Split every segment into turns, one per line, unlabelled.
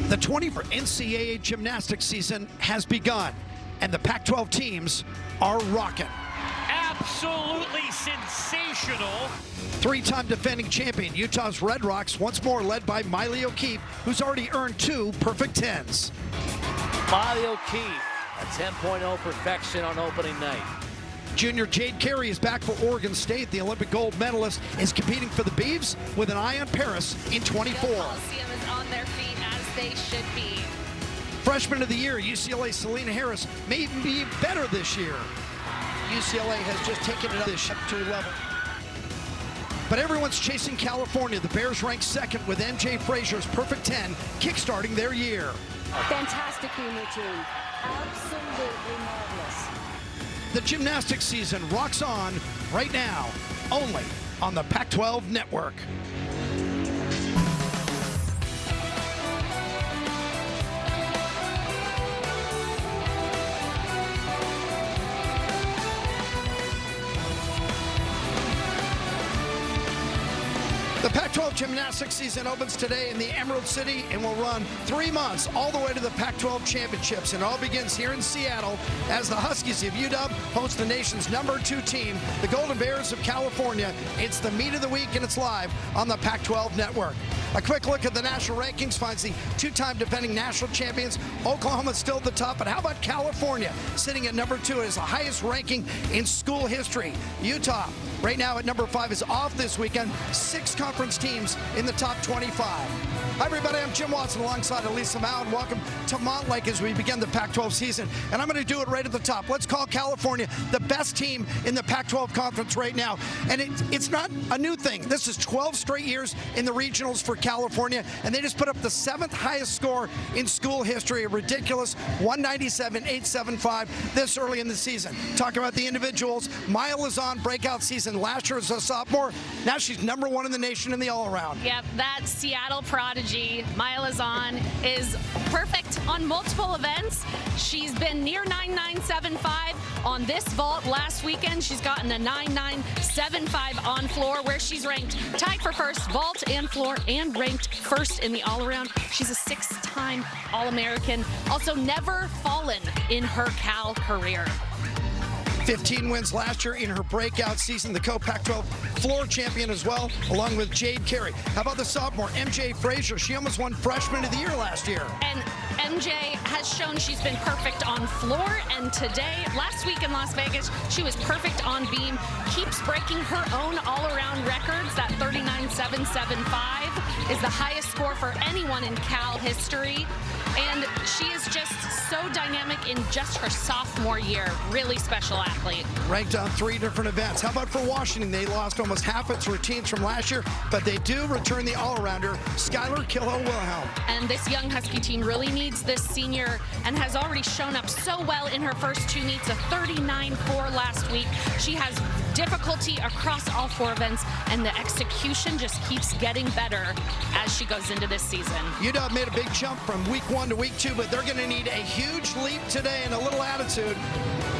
The 24 NCAA gymnastics season has begun, and the Pac-12 teams are rocking.
Absolutely sensational.
Three-time defending champion Utah's Red Rocks, once more led by Miley O'Keefe, who's already earned 2 perfect 10s.
Miley O'Keefe, a 10.0 perfection on opening night.
Junior Jade Carey is back for Oregon State. The Olympic gold medalist is competing for the Beavs with an eye on Paris in 24.
The Coliseum is on their feet as they should be.
Freshman of the year, UCLA's Selena Harris may even be better this year. UCLA has just taken it up this to level. But everyone's chasing California. The Bears rank second with MJ Frazier's perfect 10, kickstarting their year.
Fantastic being routine. Absolutely marvelous.
The gymnastics season rocks on right now, only on the Pac-12 Network. The Pac-12 gymnastics season opens today in the Emerald City and will run 3 months all the way to the Pac-12 championships. And it all begins here in Seattle as the Huskies of UW host the nation's #2 team, the Golden Bears of California. It's the meat of the week and it's live on the Pac-12 Network. A quick look at the national rankings finds the 2-time defending national champions. Oklahoma's still at the top, but how about California sitting at #2 as the highest ranking in school history? Utah right now at #5 is off this weekend. 6 conference teams in the top 25. Hi everybody, I'm Jim Watson alongside Elisa Mao, and welcome to Montlake as we begin the Pac-12 season. And I'm going to do it right at the top. Let's call California the best team in the Pac-12 conference right now. And it's not a new thing. This is 12 straight years in the regionals for California, and they just put up the 7th highest score in school history, a ridiculous 197.875 this early in the season. Talk about the individuals. Maya Lizon, breakout season last year as a sophomore. Now she's #1 in the nation in the all-around.
Yep, that Seattle prodigy, Maya Lizon, is perfect on multiple events. She's been near 9.975 on this vault last weekend. She's gotten a 9.975 on floor, where she's ranked tied for first vault and floor and ranked first in the all-around. She's a 6-time All-American, also never fallen in her Cal career.
15 wins last year in her breakout season, the co-Pac-12 floor champion as well, along with Jade Carey. How about the sophomore, MJ Frazier? She almost won Freshman of the Year last year.
And MJ has shown she's been perfect on floor, and today, last week in Las Vegas, she was perfect on beam, keeps breaking her own all-around records. That 39.775 is the highest score for anyone in Cal history. And she is just so dynamic in just her sophomore year. Really special athlete.
Ranked on 3 different events. How about for Washington? They lost almost half its routines from last year, but they do return the all-arounder, Skylar Killow-Wilhelm.
And this young Husky team really needs this senior and has already shown up so well in her first 2 meets, a 39.4 last week. She has difficulty across all 4 events, and the execution just keeps getting better as she goes into this season.
UW made a big jump from week 1 to week 2, but they're going to need a huge leap today and a little attitude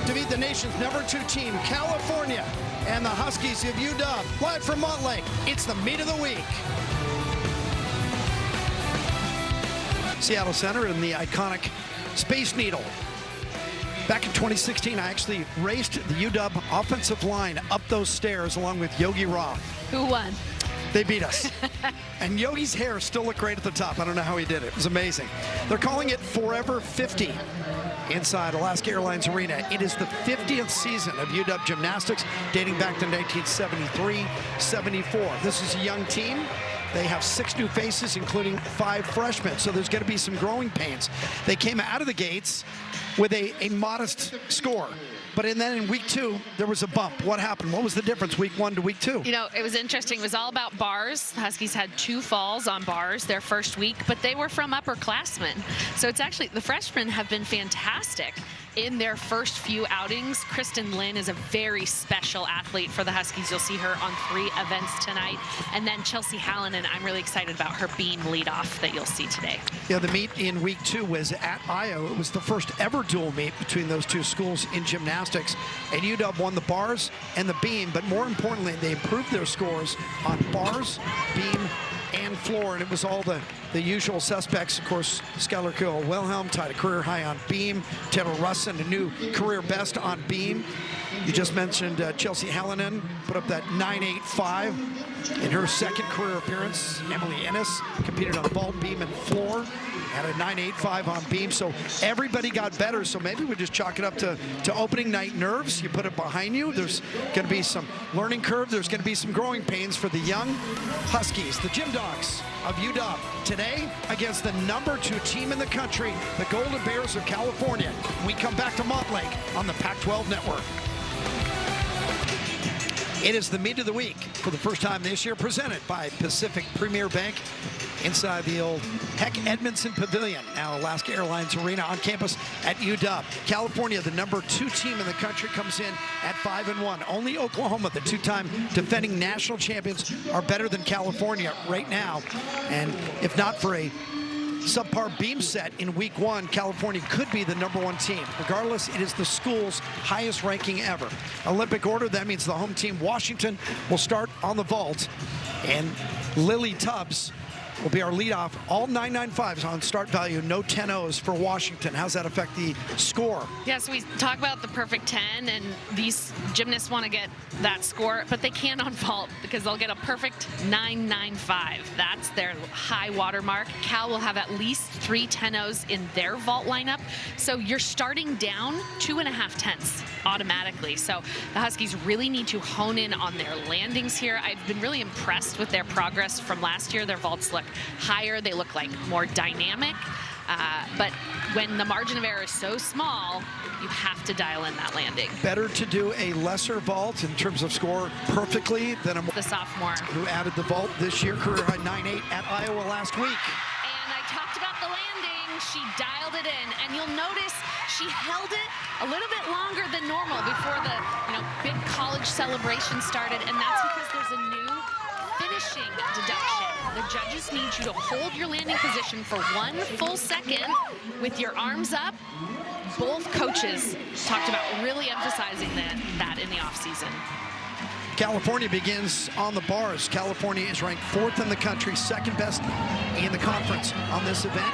to beat the nation's #2 team, California, and the Huskies of UW. Live from Montlake, it's the meat of the week. Seattle Center and the iconic Space Needle. Back in 2016, I actually raced the UW offensive line up those stairs along with Yogi Roth.
Who won?
They beat us. And Yogi's hair still looked great at the top. I don't know how he did it. It was amazing. They're calling it Forever 50 inside Alaska Airlines Arena. It is the 50th season of UW Gymnastics, dating back to 1973-74. This is a young team. They have 6 new faces, including 5 freshmen, so there's going to be some growing pains. They came out of the gates with a modest score. But then in week 2, there was a bump. What happened? What was the difference week 1 to week 2?
You know, it was interesting. It was all about bars. The Huskies had 2 falls on bars their first week, but they were from upperclassmen. So it's actually, the freshmen have been fantastic in their first few outings. Kristen Lynn is a very special athlete for the Huskies. You'll see her on 3 events tonight. And then Chelsea Hallinan, I'm really excited about her beam leadoff that you'll see today.
Yeah, the meet in week 2 was at IO. It was the first ever dual meet between those 2 schools in gymnastics. And UW won the bars and the beam, but more importantly, they improved their scores on bars, beam, and floor, and it was all the usual suspects. Of course, Skylar Kill-Wilhelm tied a career high on beam. Taylor Russin, a new career best on beam. You just mentioned Chelsea Hallinan put up that 9.85 in her second career appearance. Emily Ennis competed on vault, beam, and floor. Had a 9.85 on beam, so everybody got better. So maybe we just chalk it up to opening night nerves. You put it behind you. There's going to be some learning curve. There's going to be some growing pains for the young Huskies, the Gym Dogs of UW, today against the #2 team in the country, the Golden Bears of California. We come back to Montlake on the Pac-12 Network. It is the meet of the week for the first time this year, presented by Pacific Premier Bank inside the old Heck Edmondson Pavilion, now Alaska Airlines Arena on campus at UW. California, the #2 team in the country, comes in at 5-1. Only Oklahoma, the two-time defending national champions, are better than California right now. And if not for a subpar beam set in week 1, California could be the #1 team. Regardless, it is the school's highest ranking ever. Olympic order, that means the home team, Washington, will start on the vault. And Lily Tubbs will be our leadoff. All 9.95s on start value, no 10-0s for Washington. How's that affect the score?
Yes, we talk about the perfect 10, and these gymnasts want to get that score, but they can't on vault because they'll get a perfect 9.95. That's their high water mark. Cal will have at least 3 10-0s in their vault lineup, so you're starting down 2.5 tenths automatically. So the Huskies really need to hone in on their landings here. I've been really impressed with their progress from last year. Their vaults look higher, they look like more dynamic, but when the margin of error is so small, you have to dial in that landing.
Better to do a lesser vault in terms of score perfectly than
the sophomore
who added the vault this year, career high 9.8 at Iowa last week.
And I talked about the landing. She dialed it in, and you'll notice she held it a little bit longer than normal before the big college celebration started, and that's because there's a new finishing deduction. The judges need you to hold your landing position for 1 full second with your arms up. Both coaches talked about really emphasizing that in the offseason.
California begins on the bars. California is ranked 4th in the country, 2nd best in the conference on this event.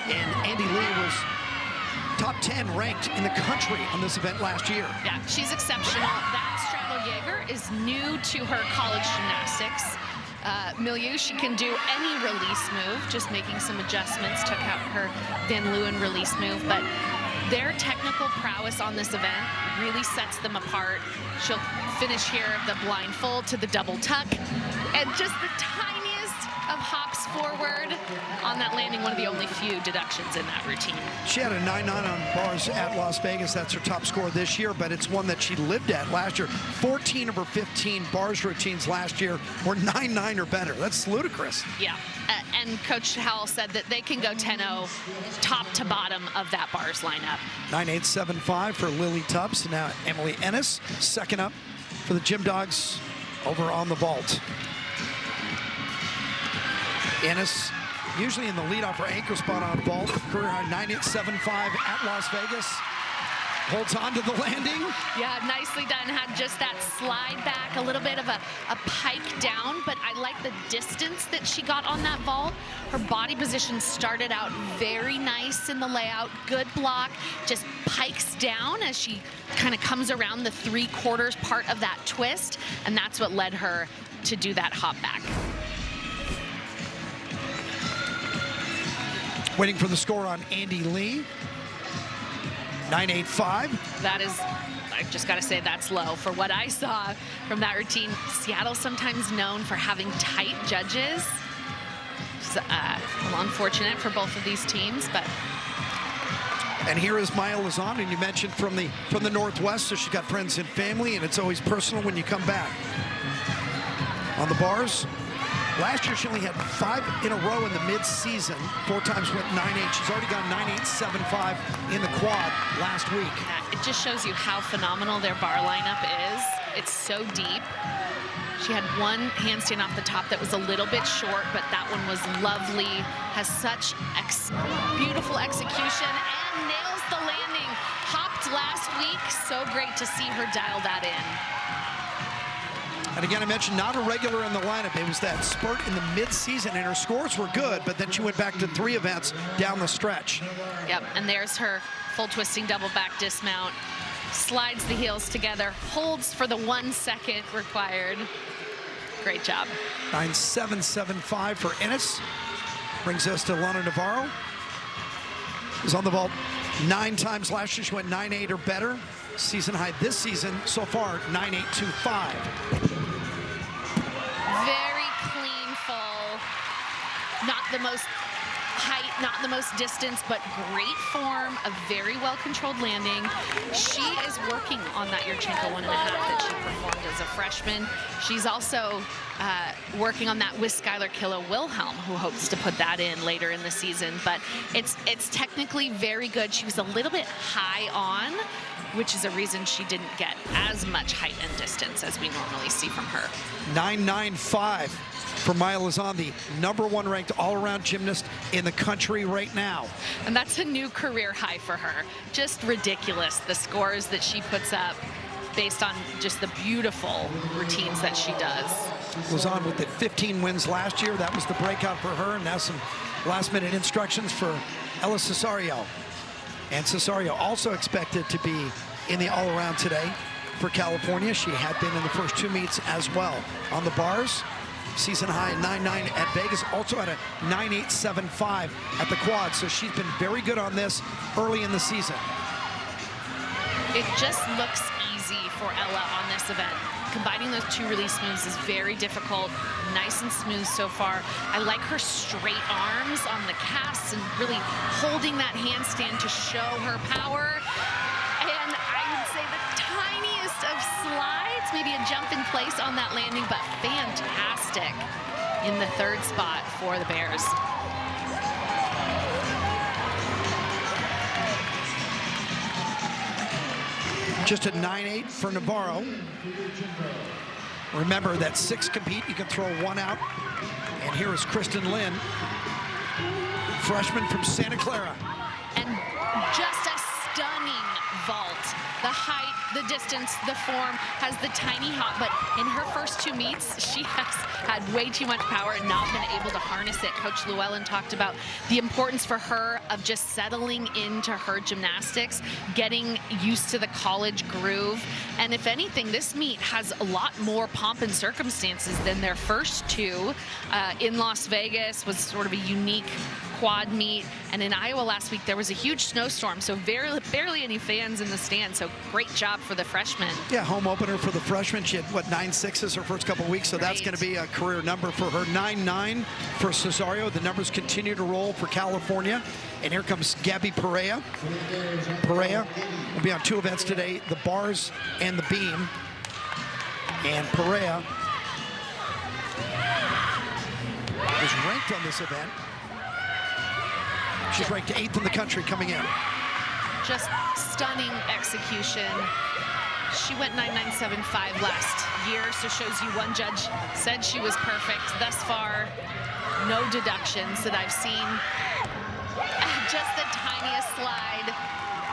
And Andy Lee was top 10 ranked in the country on this event last year.
Yeah, she's exceptional. That straddle Jaeger is new to her college gymnastics milieu. She can do any release move, just making some adjustments, took out her Van Leeuwen release move, but their technical prowess on this event really sets them apart. She'll finish here the blindfold to the double tuck, and just the tiniest of hops forward on that landing, one of the only few deductions in that routine.
She had a 9.9 on bars at Las Vegas. That's her top score this year, but it's one that she lived at last year. 14 of her 15 bars routines last year were 9.9 or better. That's ludicrous.
Yeah, and Coach Howell said that they can go 10-0 top to bottom of that bars lineup.
9.875 for Lily Tubbs. Now Emily Ennis, second up for the Gym Dogs over on the vault. Ennis usually in the leadoff or anchor spot on vault. Career high 9.875 at Las Vegas. Holds on to the landing.
Yeah, nicely done. Had just that slide back, a little bit of a pike down, but I like the distance that she got on that vault. Her body position started out very nice in the layout. Good block, just pikes down as she kind of comes around the 3/4 part of that twist, and that's what led her to do that hop back.
Waiting for the score on Andy Lee. 9.85.
That is, I've just got to say, that's low for what I saw from that routine. Seattle's sometimes known for having tight judges. It's a little unfortunate for both of these teams, but.
And here is Maya Lazan, and you mentioned from the Northwest, so she's got friends and family, and it's always personal when you come back. On the bars, last year she only had 5 in a row in the mid-season. 4 times went 9.8. She's already gone 9.875 in the quad last week.
It just shows you how phenomenal their bar lineup is. It's so deep. She had one handstand off the top that was a little bit short, but that one was lovely. Has such beautiful execution and nails the landing. Hopped last week. So great to see her dial that in.
And again, I mentioned not a regular in the lineup. It was that spurt in the mid-season, and her scores were good, but then she went back to 3 events down the stretch.
Yep, and there's her full twisting double back dismount. Slides the heels together, holds for the 1 second required. Great job.
9.775 for Ennis. Brings us to Lana Navarro. Was on the vault 9 times last year. She went 9.8 or better. Season high this season so far 9.825.
Very clean fall. Not the most height, not the most distance, but great form, a very well-controlled landing. She is working on that Yurchenko 1.5 that she performed as a freshman. She's also working on that with Skylar Killer-Wilhelm, who hopes to put that in later in the season. But it's technically very good. She was a little bit high on, which is a reason she didn't get as much height and distance as we normally see from her.
9.95 for Maya Lazan, the #1 ranked all-around gymnast in the country right now.
And that's a new career high for her. Just ridiculous, the scores that she puts up based on just the beautiful routines that she does.
Lazan with the 15 wins last year. That was the breakout for her. And now some last-minute instructions for Ella Cesario. And Cesario also expected to be in the all-around today for California. She had been in the first 2 meets as well. On the bars, season high 9.9 at Vegas, also at a 9.875 at the quad. So she's been very good on this early in the season.
It just looks easy for Ella on this event. Combining those 2 release moves is very difficult. Nice and smooth so far. I like her straight arms on the casts and really holding that handstand to show her power. And I would say the tiniest of slides, maybe a jump in place on that landing, but fantastic in the 3rd spot for the Bears.
Just a 9.8 for Navarro. Remember that 6 compete, you can throw 1 out. And here is Kristen Lynn, freshman from Santa Clara.
And just a stunning vault. The height, the distance, the form, has the tiny hop, but in her first 2 meets, she has had way too much power and not been able to harness it. Coach Llewellyn talked about the importance for her of just settling into her gymnastics, getting used to the college groove. And if anything, this meet has a lot more pomp and circumstances than their first 2. In Las Vegas was sort of a unique quad meet, and in Iowa last week there was a huge snowstorm, so barely any fans in the stand. So great job for the freshman.
Yeah, home opener for the freshman. She had, what, 9.6s her first couple weeks, so that's going to be a career number for her. 9.9 for Cesario. The numbers continue to roll for California. And here comes Gabby Perea. Perea will be on 2 events today, the bars and the beam. And Perea is ranked on this event. She's ranked 8th in the country coming in.
Just stunning execution. She went 9.975 last year, so shows you one judge said she was perfect. Thus far, no deductions that I've seen. Just the tiniest slide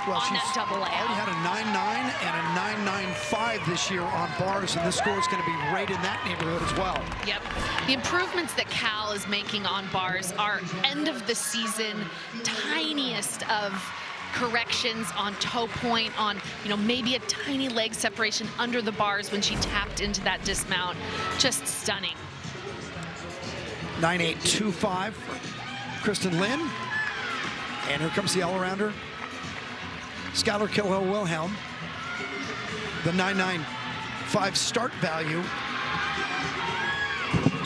on that double layout.
Already had a 9.9 and a 9.95 this year on bars, and this score is going to be right in that neighborhood as well.
Yep. The improvements that Cal is making on bars are end of the season, tiniest of corrections on toe point, on maybe a tiny leg separation under the bars when she tapped into that dismount. Just stunning.
9.825 for Kristen Lynn. And here comes the all-arounder, Skylar Killer-Wilhelm. The 9.95 start value.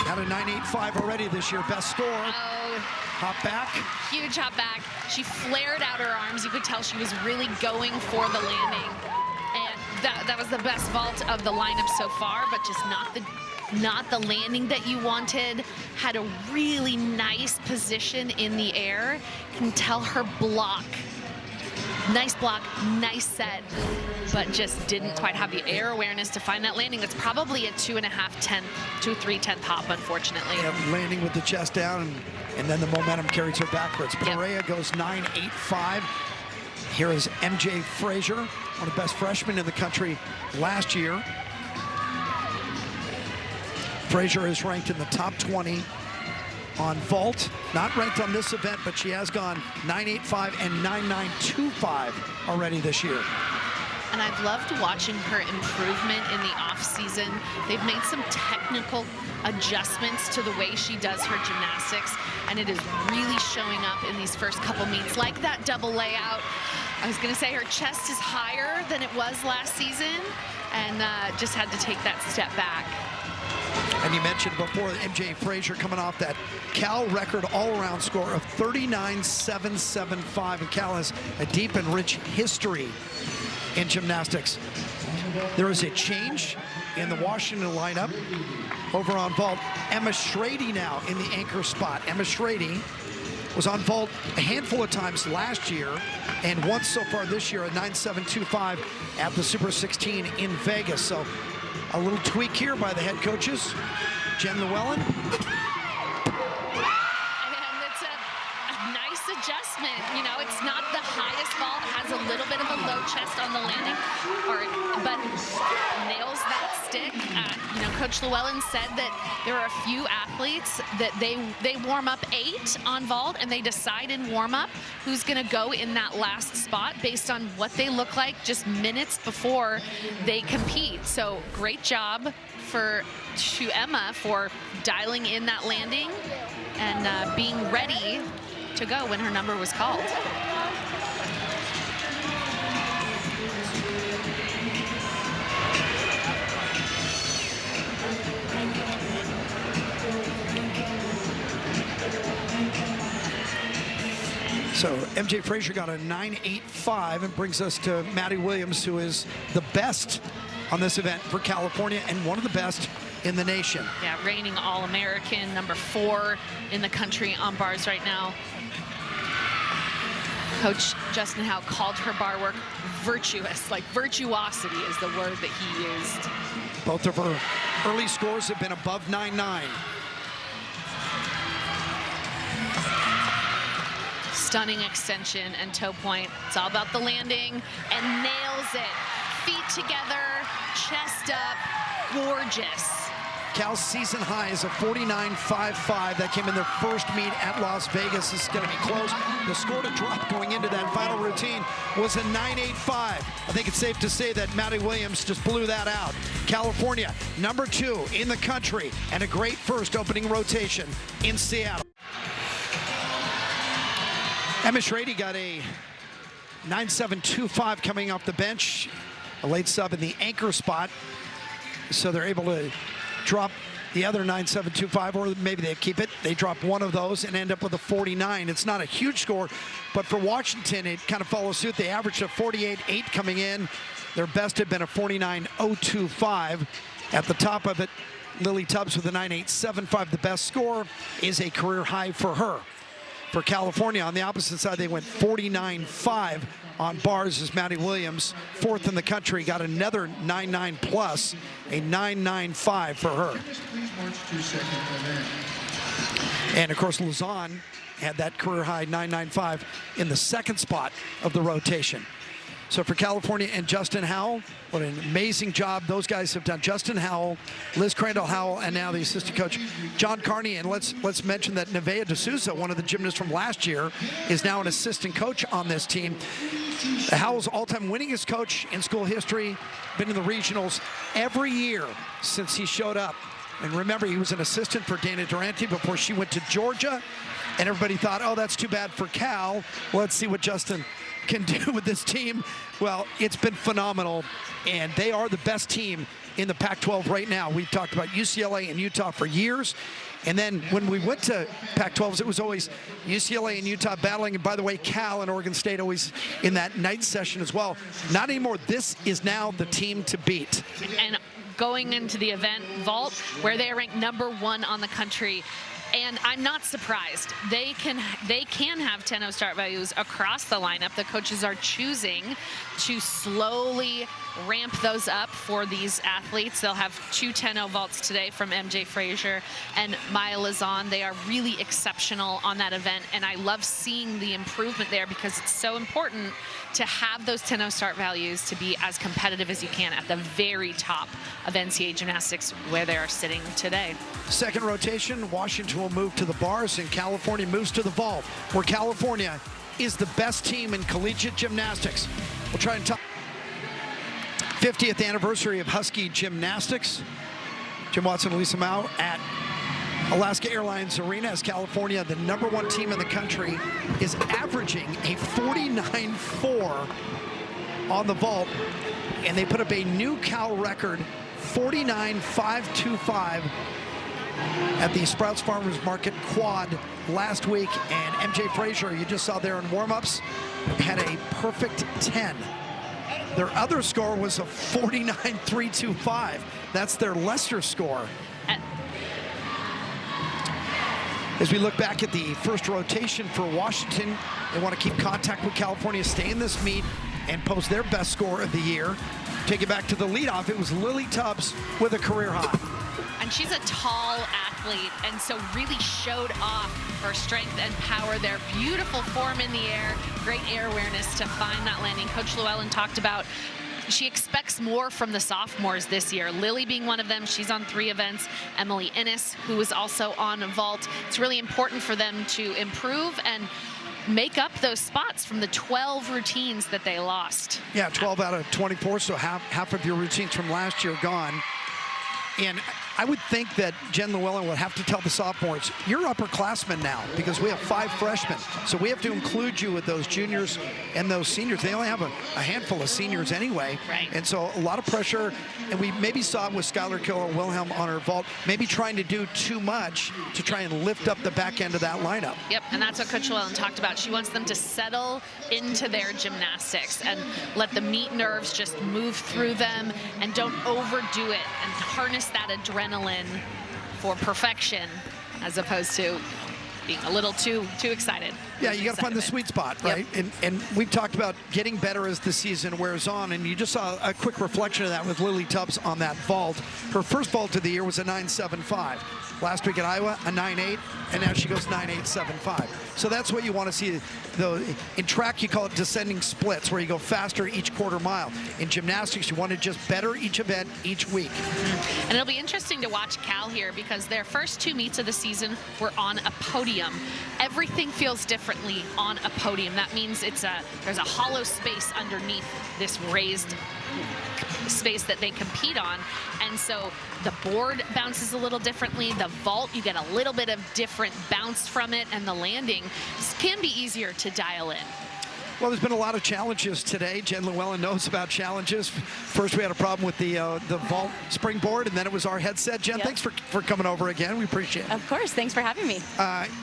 Had a 9.85 already this year, best score.
Oh,
hop back.
Huge hop back. She flared out her arms. You could tell she was really going for the landing. And that was the best vault of the lineup so far, but just not the landing that you wanted. Had a really nice position in the air. You can tell her block. Nice block, nice set, but just didn't quite have the air awareness to find that landing. It's probably a 2.3/10 hop, unfortunately.
Yeah, landing with the chest down, and then the momentum carries her backwards. Perea goes 9.85. Here is MJ Frazier, one of the best freshmen in the country last year. Frazier is ranked in the top 20 on vault. Not ranked on this event, but she has gone 9.85 and 9.925 already this year.
And I've loved watching her improvement in the off-season. They've made some technical adjustments to the way she does her gymnastics, and it is really showing up in these first couple meets, like that double layout. I was gonna say her chest is higher than it was last season, and just had to take that step back.
And you mentioned before MJ Frazier coming off that Cal record all-around score of 39.775, and Cal has a deep and rich history in gymnastics. There is a change in the Washington lineup. Over on vault, Emma Schrady now in the anchor spot. Emma Schrady was on vault a handful of times last year and once so far this year at 9.725 at the Super 16 in Vegas. So a little tweak here by the head coaches, Jen Llewellyn.
And it's a nice adjustment. You know, it's not the highest vault. It has a little bit of a low chest on the landing, but nails that stick. You know, Coach Llewellyn said that there are a few athletes that they warm up 8 on vault, and they decide in warm-up who's going to go in that last spot based on what they look like just minutes before they compete. So great job to Emma for dialing in that landing and being ready to go when her number was called.
So MJ Frazier got a 9.85 and brings us to Maddie Williams, who is the best on this event for California and one of the best in the nation.
Yeah, reigning All-American, number 4 in the country on bars right now. Coach Justin Howe called her bar work virtuous, like virtuosity is the word that he used.
Both of her early scores have been above 9.9.
Stunning extension and toe point. It's all about the landing, and nails it. Feet together, chest up, gorgeous.
Cal's season high is a 49.55. That came in their first meet at Las Vegas. This is going to be close. The score to drop going into that final routine was a 9.85. I think it's safe to say that Maddie Williams just blew that out. California, number 2 in the country, and a great first opening rotation in Seattle. Emma Schrady got a 9.725 coming off the bench, a late sub in the anchor spot, so they're able to drop the other 9.725, or maybe they keep it. They drop one of those and end up with a 49. It's not a huge score, but for Washington, it kind of follows suit. They averaged a 48.8 coming in. Their best had been a 49.025. At the top of it, Lily Tubbs with a 9.875. The best score is a career high for her. For California, on the opposite side, they went 49.5 on bars as Maddie Williams, 4th in the country, got another 9.9 plus, a 9.95 for her. And of course, Lausanne had that career high 9.95 in the second spot of the rotation. So for California and Justin Howell, what an amazing job those guys have done. Justin Howell, Liz Crandall Howell, and now the assistant coach, John Carney. And let's mention that Nevaeh D'Souza, one of the gymnasts from last year, is now an assistant coach on this team. Howell's all-time winningest coach in school history, been in the regionals every year since he showed up. And remember, he was an assistant for Dana Durante before she went to Georgia. And everybody thought, oh, that's too bad for Cal. Let's see what Justin can do with this team. Well, it's been phenomenal, and they are the best team in the Pac-12 right now. We've talked about UCLA and Utah for years, and then when we went to Pac-12s, it was always UCLA and Utah battling, and by the way, Cal and Oregon State always in that night session as well. Not anymore. This is now the team to beat.
And going into the event vault, where they are ranked number 1 on the country, and I'm not surprised. They can have 10-0 start values across the lineup. The coaches are choosing to slowly
ramp those up for these athletes. They'll have 2 10-0 vaults today from MJ Frazier and Maya Lazan. They are really exceptional on that event, and I love seeing the improvement there because it's so important to have those 10-0 start values to be as competitive as you can at the very top of NCAA gymnastics where they are sitting today.
Second rotation, Washington will move to the bars and California moves to the vault, where California is the best team in collegiate gymnastics. We'll try and talk 50th anniversary of Husky Gymnastics. Jim Watson and Lisa Mao at Alaska Airlines Arena as California, the #1 team in the country, is averaging a 49.4 on the vault, and they put up a new Cal record, 49.525 at the Sprouts Farmers Market Quad last week. And MJ Frazier, you just saw there in warm-ups, had a perfect 10. Their other score was a 49.325. That's their lesser score. As we look back at the first rotation for Washington, they want to keep contact with California, stay in this meet, and post their best score of the year. Take it back to the leadoff. It was Lily Tubbs with a career high.
And she's a tall athlete, and so really showed off her strength and power there. Beautiful form in the air, great air awareness to find that landing. Coach Llewellyn talked about she expects more from the sophomores this year. Lily being one of them, she's on 3 events. Emily Innes, who is also on vault. It's really important for them to improve and make up those spots from the 12 routines that they lost.
Yeah, 12 out of 24, so half of your routines from last year gone. And I would think that Jen Llewellyn would have to tell the sophomores, you're upperclassmen now, because we have 5 freshmen. So we have to include you with those juniors and those seniors. They only have a handful of seniors anyway.
Right.
And so a lot of pressure. And we maybe saw it with Skylar Killer-Wilhelm on her vault, maybe trying to do too much to try and lift up the back end of that lineup.
Yep, and that's what Coach Llewellyn talked about. She wants them to settle into their gymnastics and let the meet nerves just move through them and don't overdo it and harness that adrenaline for perfection as opposed to being a little too excited.
Yeah, you got to find the sweet spot, right?
Yep.
And we've talked about getting better as the season wears on, and you just saw a quick reflection of that with Lily Tubbs on that vault. Her first vault of the year was a 9.75. Last week at Iowa, a 9.8, and now she goes 9.875. So that's what you want to see. Though in track, you call it descending splits, where you go faster each quarter mile. In gymnastics, you want to just better each event each week.
And it'll be interesting to watch Cal here because their first 2 meets of the season were on a podium. Everything feels differently on a podium. That means there's a hollow space underneath this raised space that they compete on, and so the board bounces a little differently. The vault, you get a little bit of different bounce from it, and the landing can be easier to dial in.
Well, there's been a lot of challenges today. Jen Llewellyn knows about challenges. First, we had a problem with the vault springboard, and then it was our headset. Jen,
Yep.
thanks for coming over again. We appreciate it.
Of course, thanks for having me.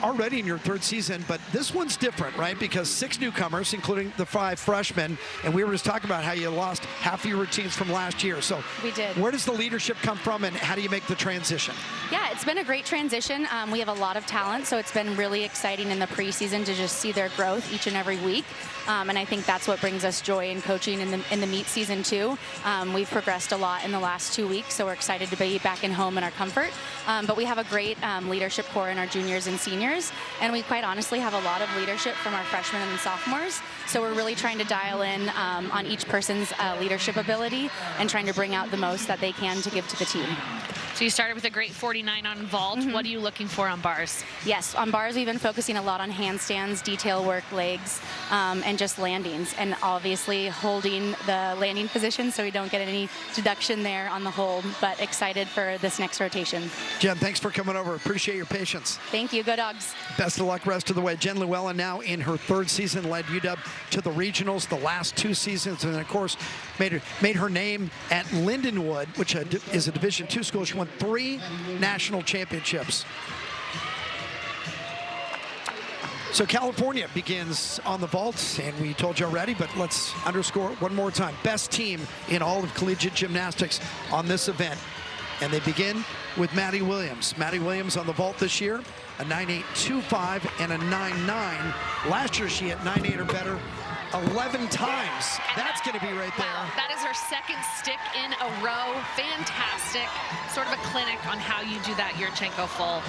Already in your 3rd season, but this one's different, right? Because 6 newcomers, including the 5 freshmen, and we were just talking about how you lost half of your routines from last year. So
We did.
Where does the leadership come from, and how do you make the transition?
Yeah, it's been a great transition. We have a lot of talent, so it's been really exciting in the preseason to just see their growth each and every week. And I think that's what brings us joy in coaching in the meet season too. We've progressed a lot in the last 2 weeks, so we're excited to be back in home in our comfort. But we have a great leadership core in our juniors and seniors, and we quite honestly have a lot of leadership from our freshmen and sophomores. So we're really trying to dial in on each person's leadership ability and trying to bring out the most that they can to give to the team.
So you started with a great 49 on vault. What are you looking for on bars?
Yes, on bars we've been focusing a lot on handstands, detail work, legs, and just landings, and obviously holding the landing position so we don't get any deduction there on the hold, but excited for this next rotation.
Jen, thanks for coming over. Appreciate your patience.
Thank you. Go Dogs.
Best of luck rest of the way. Jen Llewellyn now in her 3rd season, led UW to the regionals the last 2 seasons, and of course made her name at Lindenwood, which is a Division II school. She won 3 national championships. So California begins on the vault, and we told you already, but let's underscore it one more time. Best team in all of collegiate gymnastics on this event. And they begin with Maddie Williams. Maddie Williams on the vault this year, a 9.825 and a 9.9. Last year she hit 9.8 or better 11 times. That's going to be right there.
Wow, that is her second stick in a row. Fantastic. Sort of a clinic on how you do that Yurchenko full.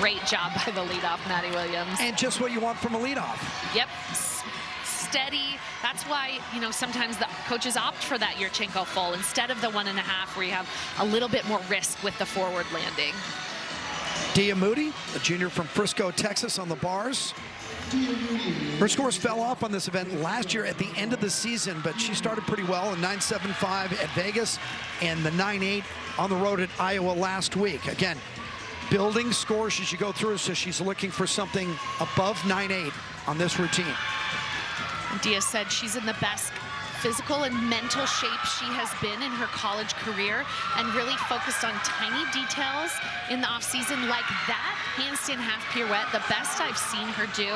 Great job by the leadoff, Maddie Williams.
And just what you want from a leadoff.
Yep. Steady. That's why, you know, sometimes the coaches opt for that Yurchenko full instead of the 1.5, where you have a little bit more risk with the forward landing.
Dia Moody, a junior from Frisco, Texas, on the bars. Her scores fell off on this event last year at the end of the season, but she started pretty well in 9.75 at Vegas and the 9.8 on the road at Iowa last week. Again, building scores as you go through, so she's looking for something above 9.8 on this routine.
Dia said she's in the best physical and mental shape she has been in her college career, and really focused on tiny details in the offseason like that handstand half pirouette, the best I've seen her do.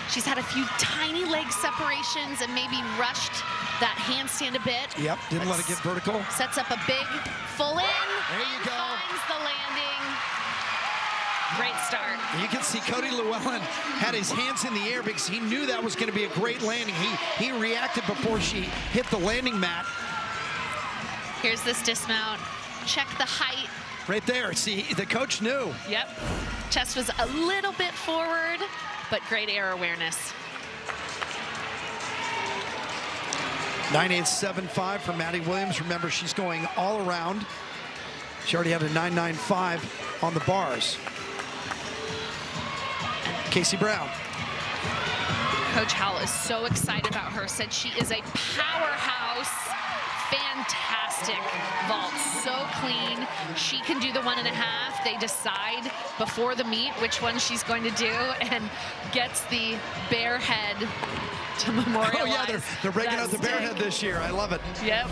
She's had a few tiny leg separations and maybe rushed that handstand a bit.
Yep, didn't let it get vertical.
Sets up a big full in.
There you go.
Finds the landing. Great start.
You can see Cody Llewellyn had his hands in the air because he knew that was going to be a great landing. He reacted before she hit the landing mat.
Here's this dismount. Check the height.
Right there. See, the coach knew.
Yep. Chest was a little bit forward, but great air awareness.
9.875 for Maddie Williams. Remember, she's going all around. She already had a 9.95 on the bars. Casey Brown.
Coach Howell is so excited about her, said she is a powerhouse. Fantastic vault, so clean. She can do the 1.5. They decide before the meet which one she's going to do, and gets the bare head to memorialize.
Oh yeah, they're breaking out the bare head this year. I love it.
Yep.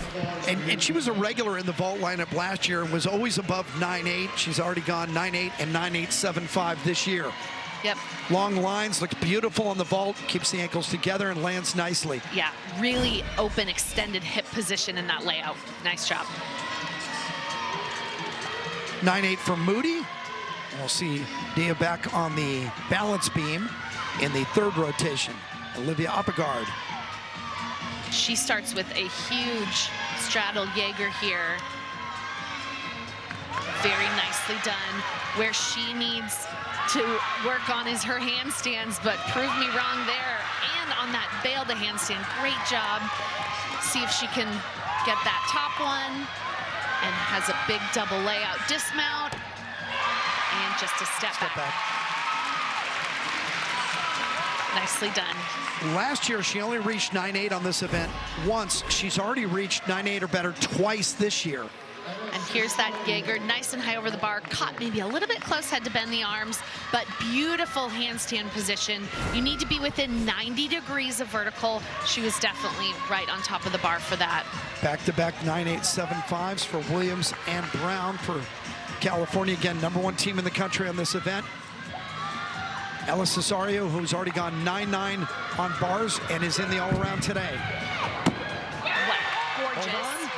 And she was a regular in the vault lineup last year and was always above 9.8. She's already gone 9.8 and 9.875 this year.
Yep.
Long lines, looks beautiful on the vault, keeps the ankles together and lands nicely.
Yeah, really open, extended hip position in that layout. Nice job.
9.8 for Moody. We'll see Dia back on the balance beam in the third rotation. Olivia Oppegard.
She starts with a huge straddle Jaeger here. Very nicely done. Where she needs to work on is her handstands, but prove me wrong there. And on that bail to handstand, great job. See if she can get that top one. And has a big double layout dismount. And just a step back. Nicely done.
Last year, she only reached 9.8 on this event once. She's already reached 9.8 or better twice this year.
And here's that Jaeger, nice and high over the bar. Caught maybe a little bit close, had to bend the arms, but beautiful handstand position. You need to be within 90 degrees of vertical. She was definitely right on top of the bar for that.
Back-to-back 9.875s for Williams and Brown for California. Again, #1 team in the country on this event. Ella Cesario, who's already gone 9.9 on bars and is in the all-around today.
What gorgeous.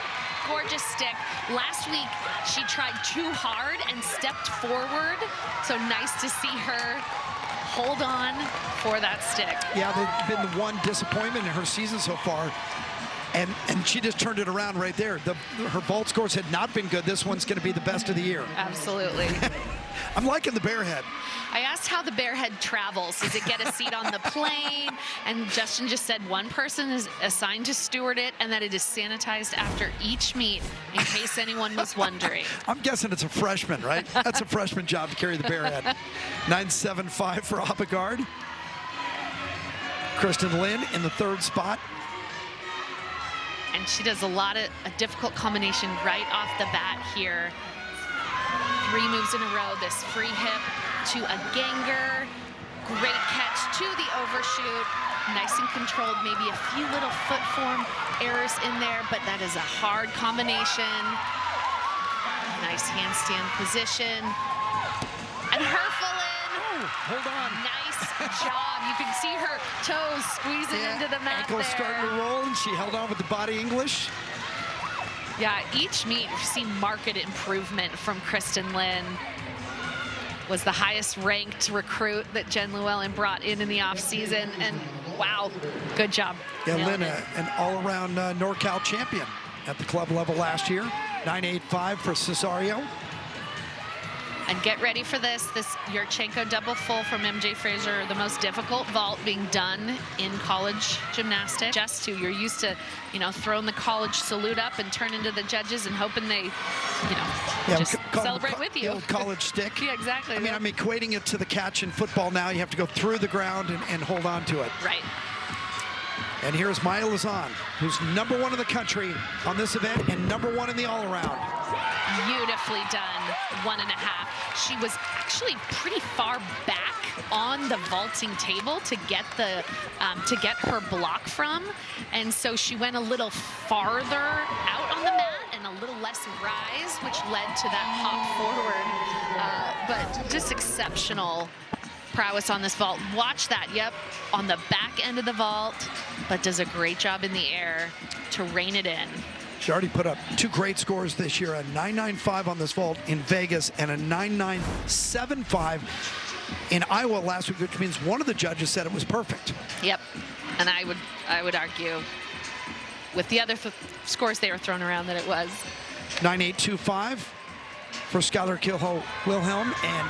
Gorgeous stick. Last week, she tried too hard and stepped forward. So nice to see her hold on for that stick.
Yeah, they've been the one disappointment in her season so far. And she just turned it around right there. Her vault scores had not been good. This one's going to be the best of the year.
Absolutely.
I'm liking the bare head.
I asked how the bare head travels. Does it get a seat on the plane? And Justin just said one person is assigned to steward it and that it is sanitized after each meet, in case anyone was wondering.
I'm guessing it's a freshman, right? That's a freshman job to carry the bare head. 9.75 for Oppegard. Kristen Lynn in the third spot.
And she does a lot of a difficult combination right off the bat here. 3 moves in a row, this free hip to a ganger. Great catch to the overshoot. Nice and controlled, maybe a few little foot form errors in there, but that is a hard combination. Nice handstand position. And her full in.
Oh, hold on.
Nice job. You can see her toes squeezing into the mat
ankles
there.
starting to roll, and she held on with the body English.
Yeah, each meet we've seen marked improvement from Kristen Lynn. Was the highest ranked recruit that Jen Llewellyn brought in the offseason, and
Wow, good job.
Yeah,
Nailed
Lynn,
it.
an all-around NorCal champion at the club level last year. 9.85 for Cesario.
And get ready for this Yurchenko double full from MJ Fraser, the most difficult vault being done in college gymnastics. Just to, you're used to, you know, throwing the college salute up and turning to the judges and hoping they, you know, just celebrate with you.
The old college stick.
Yeah, exactly.
I mean, I'm equating it to the catch in football now. You have to go through the ground and hold on to it.
Right.
And here's Maya Lazan, who's #1 in the country on this event and #1 in the all-around.
Beautifully done, 1.5. She was actually pretty far back on the vaulting table to get the to get her block from, and so she went a little farther out on the mat and a little less rise, which led to that hop forward. But just exceptional prowess on this vault. Watch that, yep, on the back end of the vault, but does a great job in the air to rein it in.
She already put up 2 great scores this year, a 9.95 on this vault in Vegas and a 9.975 in Iowa last week, which means one of the judges said it was perfect.
Yep, and I would argue with the other scores they were throwing around that it was.
9.825 for Skylar Wilhelm and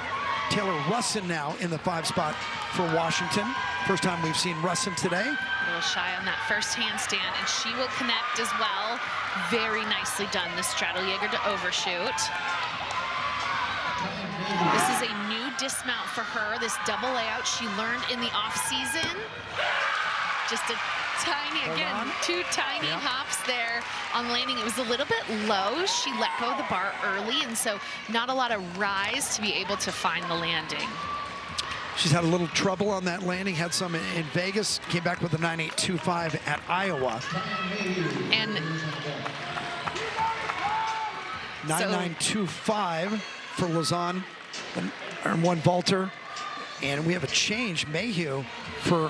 Taylor Russin now in the 5 spot for Washington. First time we've seen Russin today.
A little shy on that first handstand, and she will connect as well. Very nicely done, the Straddle-Jaeger to overshoot. This is a new dismount for her, this double layout she learned in the off-season. Just a tiny, again, 2 tiny hops there on landing. It was a little bit low. She let go of the bar early, and so not a lot of rise to be able to find the landing.
She's had a little trouble on that landing, had some in Vegas, came back with a 9.825 at Iowa.
And
9.925 for Lazan, and 1 vaulter. And we have a change. Mayhew for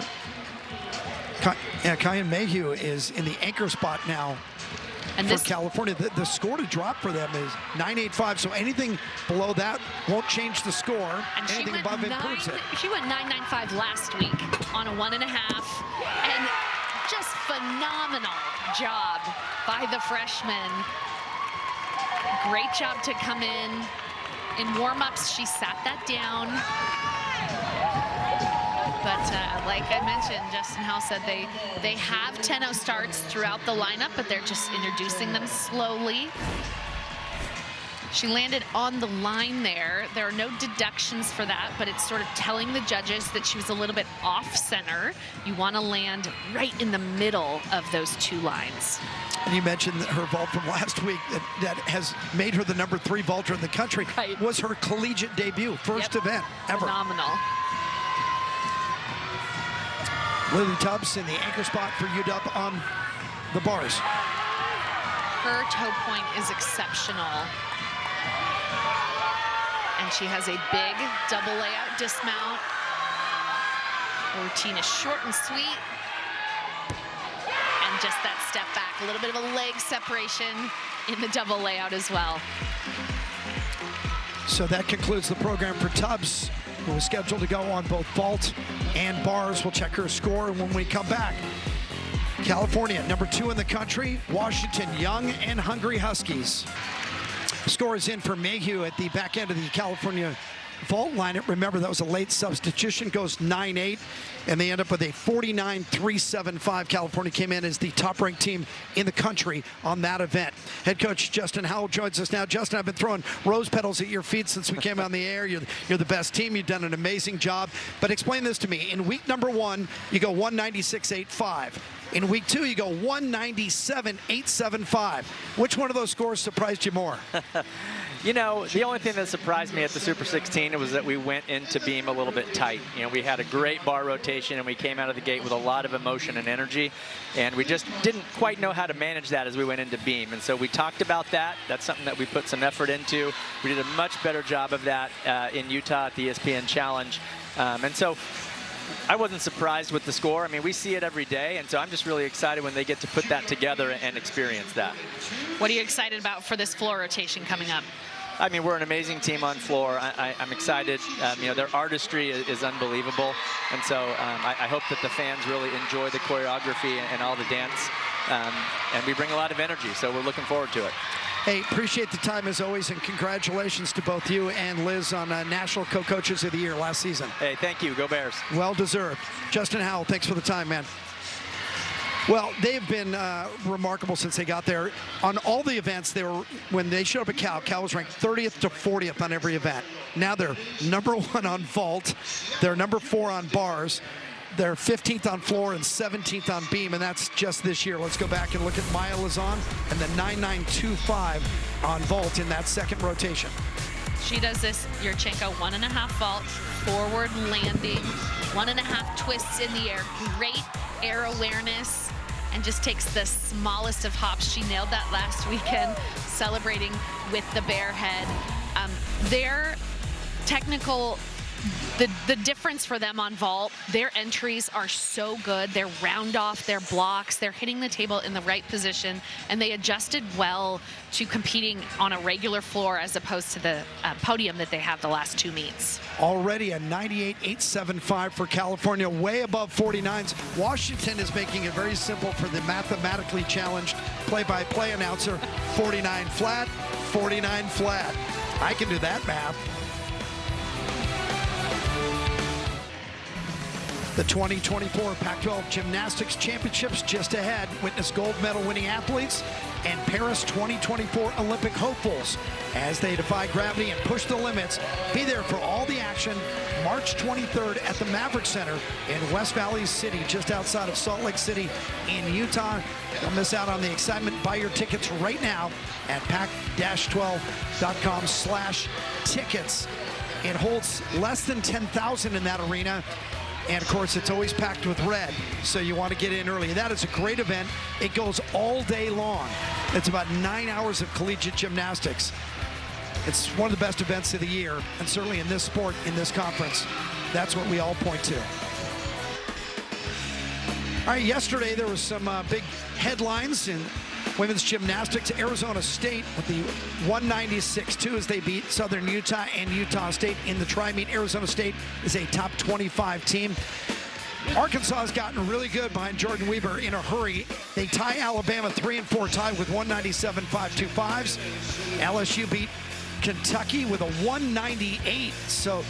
Kyan Mayhew is in the anchor spot now. And for California, the score to drop for them is 9.85. So anything below that won't change the score.
And
anything above improves it.
She went 9.95 last week on a 1.5, and just phenomenal job by the freshman. Great job to come in. In warm-ups, she sat that down. But like I mentioned, Justin Howe said they have 10-0 starts throughout the lineup, but they're just introducing them slowly. She landed on the line there. There are no deductions for that, but it's sort of telling the judges that she was a little bit off-center. You want to land right in the middle of those 2 lines.
And you mentioned that her vault from last week that has made her the #3 vaulter in the country.
Right.
Was her collegiate debut, first event ever.
Phenomenal.
Lily Tubbs in the anchor spot for UW on the bars.
Her toe point is exceptional. And she has a big double layout dismount. Her routine is short and sweet. And just that step back, a little bit of a leg separation in the double layout as well.
So that concludes the program for Tubbs, who was scheduled to go on both vault and bars. We'll check her score when we come back. California, #2 in the country. Washington, young and hungry Huskies. Score is in for Mayhew at the back end of the California vault lineup. Remember, that was a late substitution, goes 9.8, and they end up with a 49.375. California came in as the top-ranked team in the country on that event. Head coach Justin Howell joins us now. Justin, I've been throwing rose petals at your feet since we came on the air. You're the best team. You've done an amazing job. But explain this to me. In week #1, you go 196.85. In week 2, you go 197.875. Which one of those scores surprised you more?
You know, the only thing that surprised me at the Super 16 was that we went into beam a little bit tight. You know, we had a great bar rotation, and we came out of the gate with a lot of emotion and energy, and we just didn't quite know how to manage that as we went into beam. And so we talked about that. That's something that we put some effort into. We did a much better job of that in Utah at the ESPN Challenge. And so I wasn't surprised with the score. I mean, we see it every day, and so I'm just really excited when they get to put that together and experience that.
What are you excited about for this floor rotation coming up?
I mean, we're an amazing team on floor. I'm excited. You know, their artistry is unbelievable. And so I hope that the fans really enjoy the choreography and all the dance. And we bring a lot of energy, so we're looking forward to it.
Hey, appreciate the time as always, and congratulations to both you and Liz on National Co-Coaches of the Year last season.
Hey, thank you. Go Bears.
Well deserved. Justin Howell, thanks for the time, man. Well, they've been remarkable since they got there. On all the events, when they showed up at Cal was ranked 30th to 40th on every event. Now they're #1 on vault. They're #4 on bars. They're 15th on floor and 17th on beam, and that's just this year. Let's go back and look at Maya Lazan and the 9.925 on vault in that second rotation.
She does this Yurchenko 1.5 vault, forward landing, 1.5 twists in the air, great air awareness, and just takes the smallest of hops. She nailed that last weekend, celebrating with the bare head. Their technical, the difference for them on vault, their entries are so good. They're round off, their blocks, they're hitting the table in the right position, and they adjusted well to competing on a regular floor as opposed to the podium that they have the last 2 meets.
Already a 98.875 for California, way above 49s. Washington is making it very simple for the mathematically challenged play-by-play announcer. 49 flat, 49 flat. I can do that math. The 2024 Pac-12 Gymnastics Championships just ahead. Witness gold medal winning athletes and Paris 2024 Olympic hopefuls as they defy gravity and push the limits. Be there for all the action March 23rd at the Maverick Center in West Valley City, just outside of Salt Lake City in Utah. Don't miss out on the excitement. Buy your tickets right now at pac-12.com/tickets. It holds less than 10,000 in that arena. And of course, it's always packed with red, so you want to get in early. That is a great event. It goes all day long. It's about 9 hours of collegiate gymnastics. It's one of the best events of the year, and certainly in this sport, in this conference, that's what we all point to. All right, yesterday there was some big headlines in women's gymnastics. Arizona State with the 196-2 as they beat Southern Utah and Utah State in the tri-meet. Arizona State is a top 25 team. Arkansas has gotten really good behind Jordan Weber in a hurry. They tie Alabama 3-4 tie with 197.525s. LSU beat Kentucky with a 198. So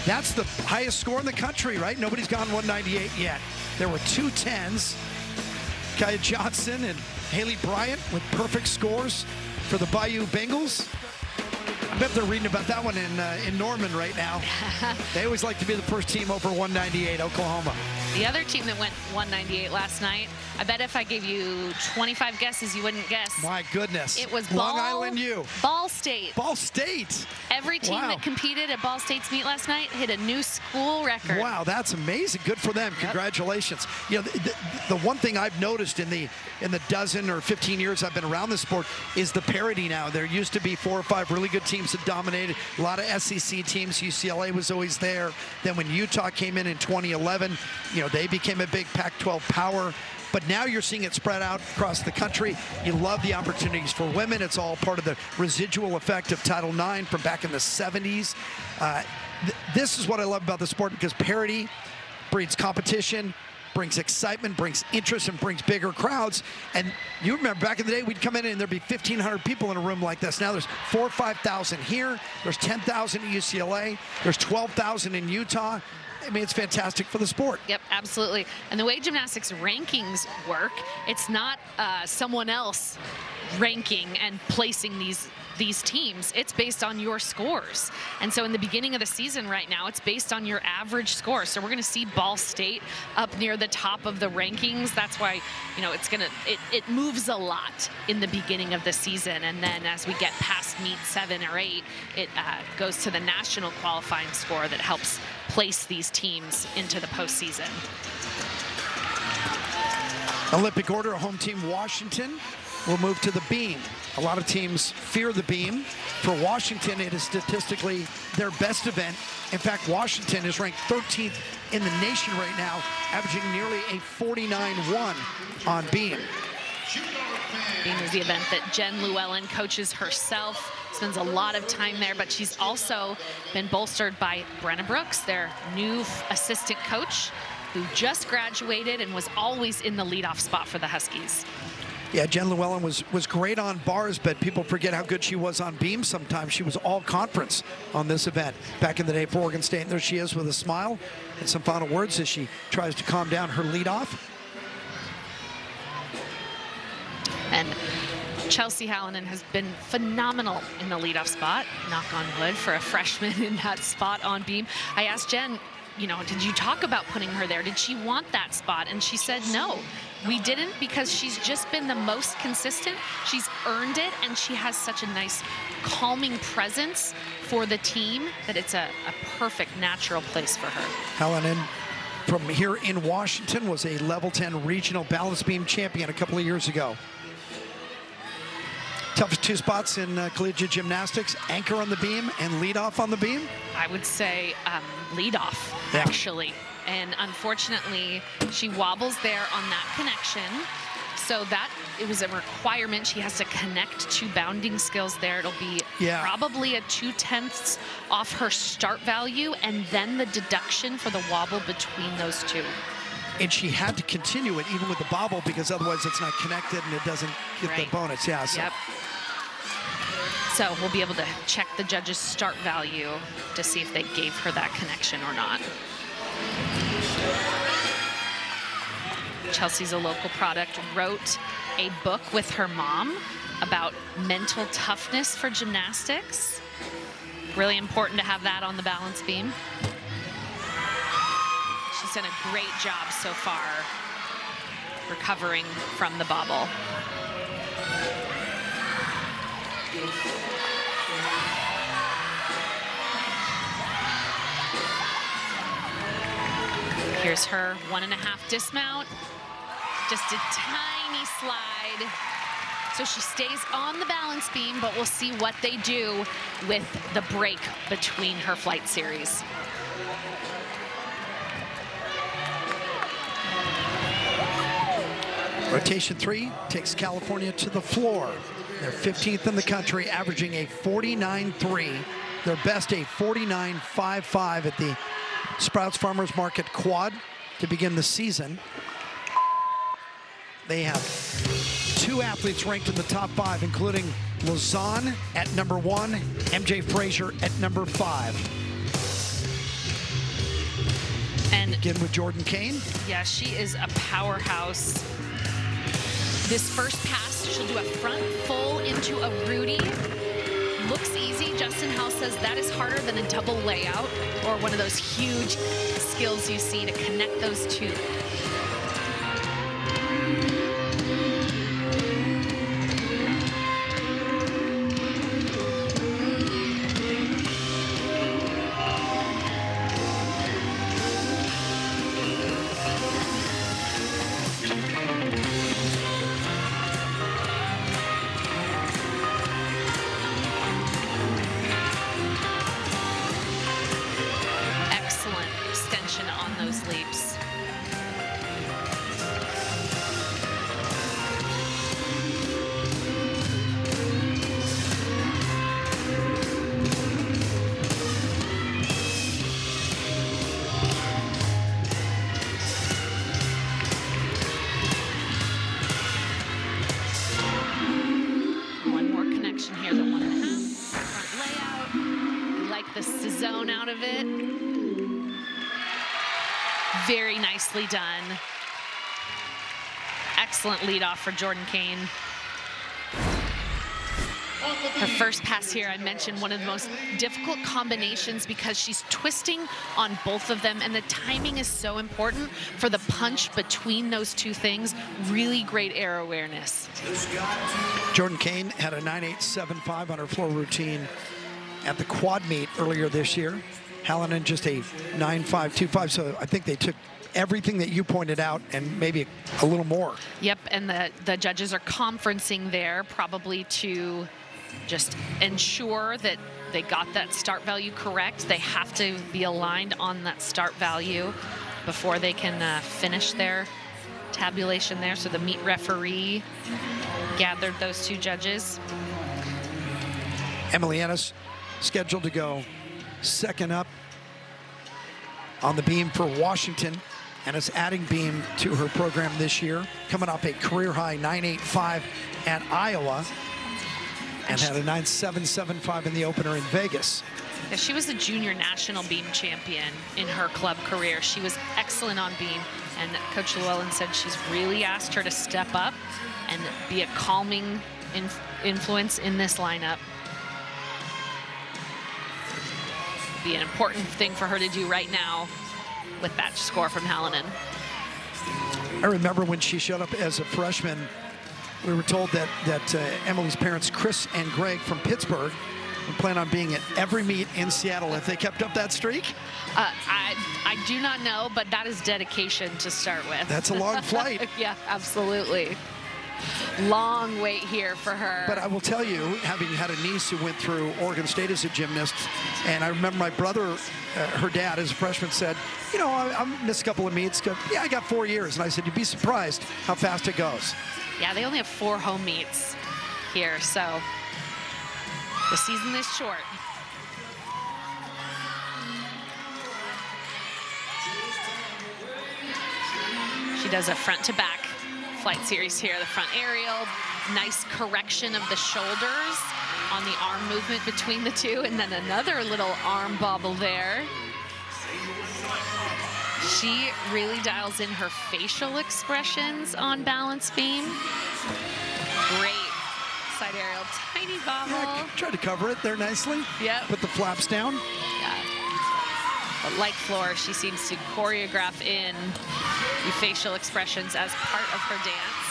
that's the highest score in the country, right? Nobody's gone 198 yet. There were 2 10s. Kaya Johnson and Haley Bryant with perfect scores for the Bayou Bengals. I bet they're reading about that one in Norman right now. They always like to be the first team over 198, Oklahoma.
The other team that went 198 last night, I bet if I gave you 25 guesses, you wouldn't guess.
My goodness.
It was
Long Island U.
Ball State.
Ball State.
Every team
Wow.
that competed at Ball State's meet last night hit a new school record.
Wow, that's amazing. Good for them. Congratulations. You know, the one thing I've noticed in the dozen or 15 years I've been around this sport is the parity now. There used to be 4 or 5 really good teams that dominated. A lot of SEC teams. UCLA was always there. Then when Utah came in 2011, you know, they became a big Pac-12 power. But now you're seeing it spread out across the country. You love the opportunities for women. It's all part of the residual effect of Title IX from back in the 70s. This is what I love about the sport, because parity breeds competition, brings excitement, brings interest, and brings bigger crowds. And you remember back in the day, we'd come in and there'd be 1,500 people in a room like this. Now there's 4,000 or 5,000 here. There's 10,000 at UCLA. There's 12,000 in Utah. I mean, it's fantastic for the sport.
Yep, absolutely. And the way gymnastics rankings work, it's not someone else ranking and placing these teams. It's based on your scores. And so in the beginning of the season right now, it's based on your average score. So we're going to see Ball State up near the top of the rankings. That's why, you know, it moves a lot in the beginning of the season. And then as we get past meet 7 or 8, it goes to the national qualifying score that helps place these teams into the postseason.
Olympic order, home team Washington will move to the beam. A lot of teams fear the beam. For Washington, it is statistically their best event. In fact, Washington is ranked 13th in the nation right now, averaging nearly a 49-1 on beam.
Beam is the event that Jen Llewellyn coaches herself. spends a lot of time there, but she's also been bolstered by Brenna Brooks, their new assistant coach, who just graduated and was always in the leadoff spot for the Huskies.
Yeah, Jen Llewellyn was great on bars, but people forget how good she was on beams sometimes. She was all conference on this event back in the day for Oregon State. And there she is with a smile and some final words as she tries to calm down her leadoff.
And Chelsea Hallinan has been phenomenal in the leadoff spot, knock on wood, for a freshman in that spot on beam. I asked Jen, you know, did you talk about putting her there? Did she want that spot? And she said no. We didn't, because she's just been the most consistent. She's earned it, and she has such a nice calming presence for the team that it's a perfect natural place for her.
Hallinan from here in Washington was a level 10 regional balance beam champion a couple of years ago. Toughest two spots in collegiate gymnastics: anchor on the beam and lead off on the beam.
I would say lead off, actually. And unfortunately, she wobbles there on that connection. So that, it was a requirement. She has to connect two bounding skills there. It'll be probably a 2/10 off her start value, and then the deduction for the wobble between those two.
And she had to continue it even with the bobble, because otherwise it's not connected and it doesn't get the bonus. Yeah. So.
Yep. So we'll be able to check the judges' start value to see if they gave her that connection or not. Chelsea's a local product, wrote a book with her mom about mental toughness for gymnastics. Really important to have that on the balance beam. She's done a great job so far recovering from the bobble. Here's her 1.5 dismount. Just a tiny slide. So she stays on the balance beam, but we'll see what they do with the break between her flight series.
Rotation 3 takes California to the floor. They're 15th in the country, averaging a 49.3. Their best, a 49.55 at the Sprouts Farmers Market Quad to begin the season. They have 2 athletes ranked in the top 5, including Lausanne at number 1, MJ Frazier at number 5.
And
again with Jordan Kane.
Yeah, she is a powerhouse. This first pass, she'll do a front full into a Rudy. Looks easy. Justin House says that is harder than a double layout or one of those huge skills you see to connect those two. Very nicely done. Excellent leadoff for Jordan Kane. Her first pass here, I mentioned one of the most difficult combinations because she's twisting on both of them, and the timing is so important for the punch between those two things. Really great air awareness.
Jordan Kane had a 9.875 on her floor routine at the quad meet earlier this year. Hallinan just a 9.525, so I think they took everything that you pointed out and maybe a little more.
Yep, and the judges are conferencing there probably to just ensure that they got that start value correct. They have to be aligned on that start value before they can finish their tabulation there. So the meet referee gathered those two judges.
Emily Ennis scheduled to go second up on the beam for Washington, and is adding beam to her program this year, coming off a career-high 9.85 at Iowa, and had a 9.775 in the opener in Vegas.
Yeah, she was a junior national beam champion in her club career. She was excellent on beam, and Coach Llewellyn said she's really asked her to step up and be a calming influence in this lineup. Be an important thing for her to do right now with that score from Hallinan.
I remember when she showed up as a freshman, we were told that Emily's parents, Chris and Greg from Pittsburgh, would plan on being at every meet in Seattle if they kept up that streak.
I do not know, but that is dedication to start with.
That's a long flight.
Yeah, absolutely. Long wait here for her.
But I will tell you, having had a niece who went through Oregon State as a gymnast, and I remember my brother, her dad, as a freshman, said, you know, I missed a couple of meets. Yeah, I got 4 years. And I said, you'd be surprised how fast it goes.
Yeah, they only have 4 home meets here, so the season is short. She does a front to back flight series here. The front aerial, nice correction of the shoulders on the arm movement between the two, and then another little arm bobble there. She really dials in her facial expressions on balance beam. Great side aerial, tiny bobble.
Yeah, tried to cover it there nicely.
Yep.
Put the flaps down.
Yeah. But like Floor, she seems to choreograph in the facial expressions as part of her dance.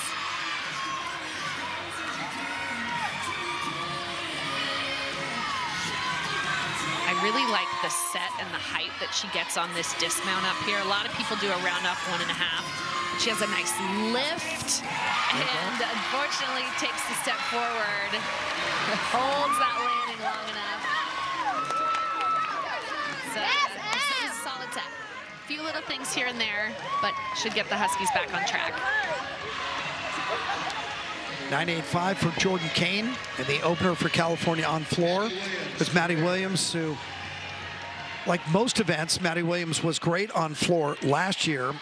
I really like the set and the height that she gets on this dismount up here. A lot of people do a round off 1.5. She has a nice lift and unfortunately takes the step forward. Holds that landing long enough. So this is a solid set. A few little things here and there, but should get the Huskies back on track.
9.85 for Jordan Kane, and the opener for California on floor was Maddie Williams, who, like most events, Maddie Williams was great on floor last year.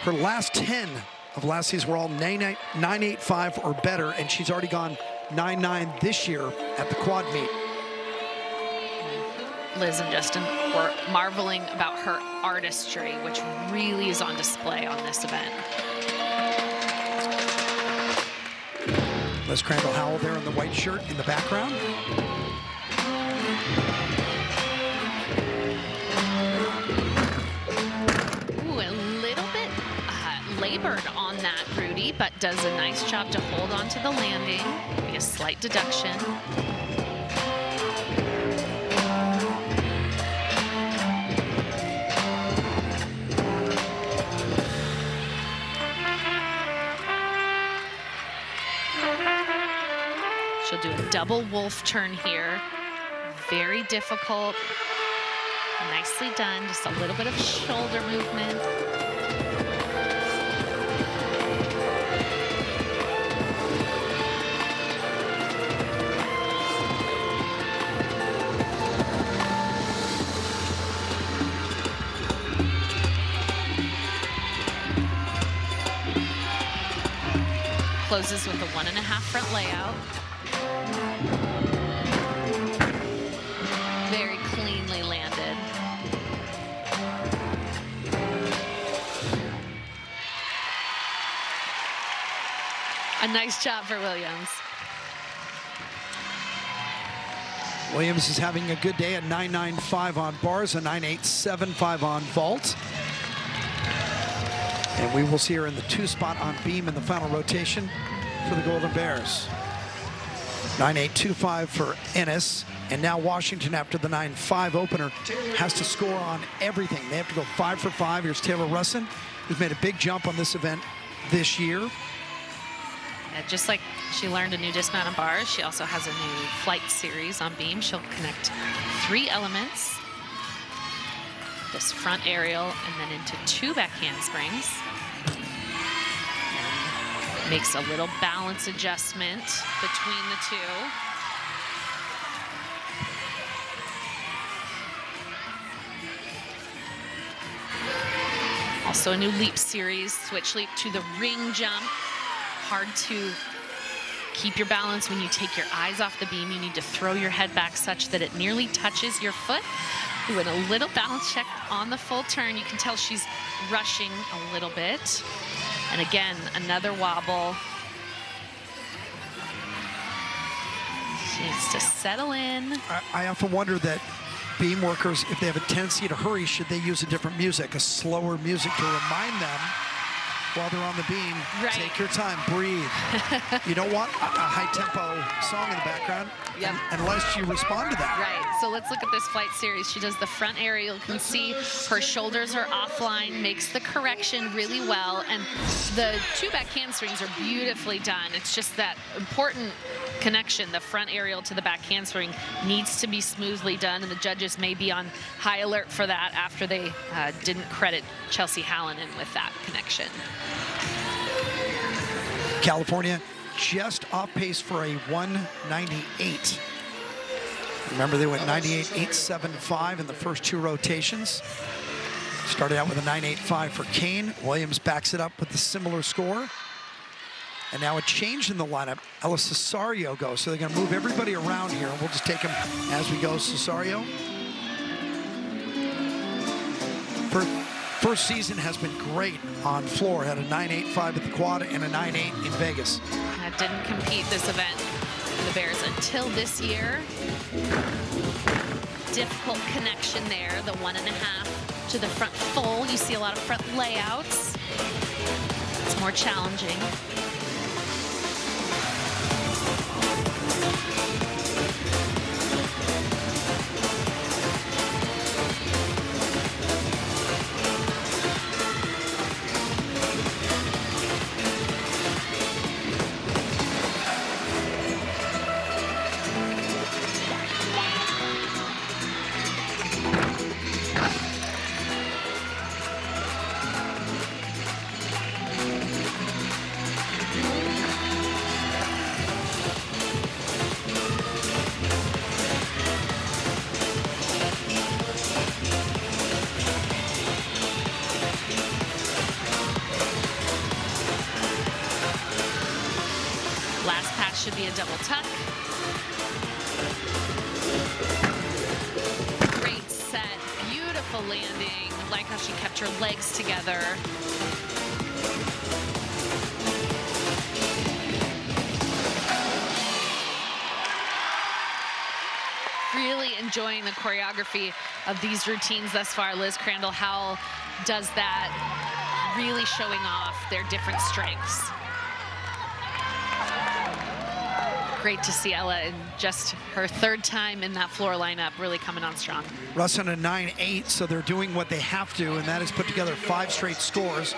Her last 10 of last season were all 9.85 or better, and she's already gone 9.9 this year at the quad meet.
Liz and Justin were marveling about her artistry, which really is on display on this event.
Liz Crandall Howell there in the white shirt in the background.
Ooh, a little bit labored on that, Rudy, but does a nice job to hold on to the landing. Be a slight deduction. She'll do a double wolf turn here. Very difficult. Nicely done. Just a little bit of shoulder movement. Closes with a 1.5 front layout. Very cleanly landed. A nice job for Williams.
Williams is having a good day at 9.95 on bars, a 9.875 on vault. And we will see her in the 2 spot on beam in the final rotation for the Golden Bears. 9.825 for Ennis. And now Washington, after the 9.5 opener, has to score on everything. They have to go 5 for 5. Here's Taylor Russin, who's made a big jump on this event this year.
Just like she learned a new dismount on bars, she also has a new flight series on beam. She'll connect 3 elements. This front aerial and then into 2 back handsprings. And makes a little balance adjustment between the 2. Also a new leap series, switch leap to the ring jump. Hard to keep your balance when you take your eyes off the beam. You need to throw your head back such that it nearly touches your foot. Doing a little balance check on the full turn. You can tell she's rushing a little bit. And again, another wobble. She needs to settle in.
I often wonder that beam workers, if they have a tendency to hurry, should they use a different music, a slower music to remind them while they're on the beam,
Right.
take your time, breathe. You don't want a high-tempo song in the background unless you respond to that.
Right, so let's look at this flight series. She does the front aerial. You can see her shoulders are offline, makes the correction really well, and the two back handsprings are beautifully done. It's just that important connection, the front aerial to the back handspring, needs to be smoothly done, and the judges may be on high alert for that after they didn't credit Chelsea Hallinan with that connection.
California just off pace for a 198. Remember, they went 98.875 in the first two rotations. Started out with a 9.85 for Kane. Williams backs it up with a similar score. And now a change in the lineup. Ella Cesario goes. So they're going to move everybody around here. We'll just take them as we go. Cesario. First season has been great on floor. Had a 9.85 at the quad and a 9.8 in Vegas.
That didn't compete this event for the Bears until this year. Difficult connection there, the 1.5 to the front full. You see a lot of front layouts. It's more challenging. Last pass should be a double tuck. Great set, beautiful landing. I like how she kept her legs together. Really enjoying the choreography of these routines thus far. Liz Crandall Howell does that, really showing off their different strengths. Great to see Ella in just her third time in that floor lineup, really coming on strong.
Russ on a 9.8, so they're doing what they have to, and that is put together 5 straight scores.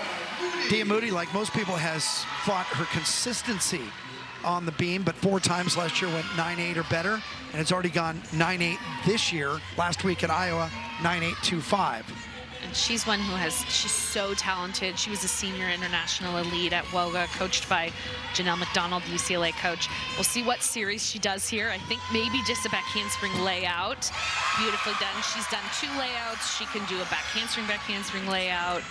Dia Moody, like most people, has fought her consistency on the beam, but 4 times last year went 9.8 or better, and it's already gone 9.8 this year. Last week at Iowa, 9.825.
And she's one who she's so talented. She was a senior international elite at WOGA, coached by Janelle McDonald, UCLA coach. We'll see what series she does here. I think maybe just a back handspring layout. Beautifully done. She's done 2 layouts. She can do a back handspring layout.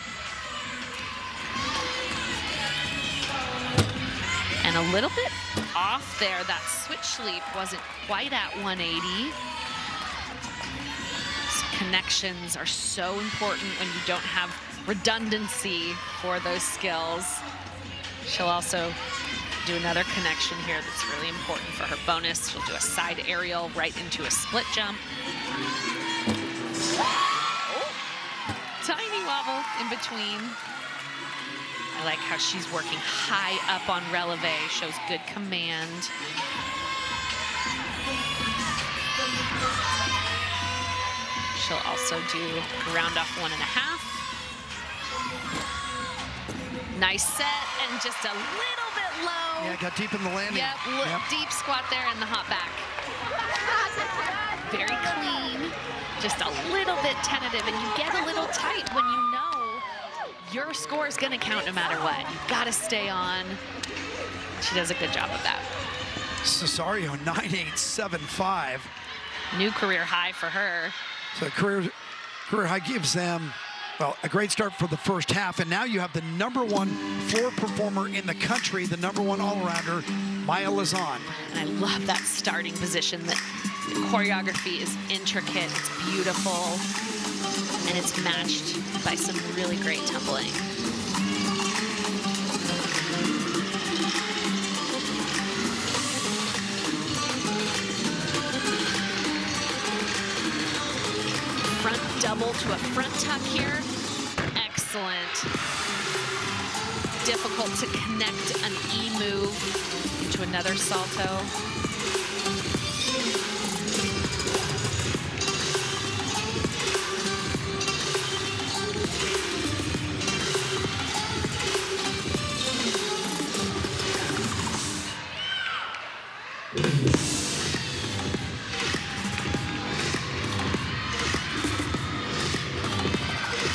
And a little bit off there. That switch leap wasn't quite at 180. Connections are so important when you don't have redundancy for those skills. She'll also do another connection here that's really important for her bonus. She'll do a side aerial right into a split jump. Oh, tiny wobble in between. I like how she's working high up on releve, shows good command. She'll also do round off 1.5. Nice set and just a little bit low.
Yeah, got deep in the landing.
Yep, deep squat there in the hop back. Very clean, just a little bit tentative, and you get a little tight when you know your score is gonna count no matter what. You gotta stay on. She does a good job of that.
Cesario, 9.875.
New career high for her.
So career high gives them Well, a great start for the first half, and now you have the #1 floor performer in the country, the #1 all-arounder, Maya Lazan.
And I love that starting position. The choreography is intricate, it's beautiful, and it's matched by some really great tumbling. Front double to a front tuck here. Excellent. Difficult to connect an E move to another salto.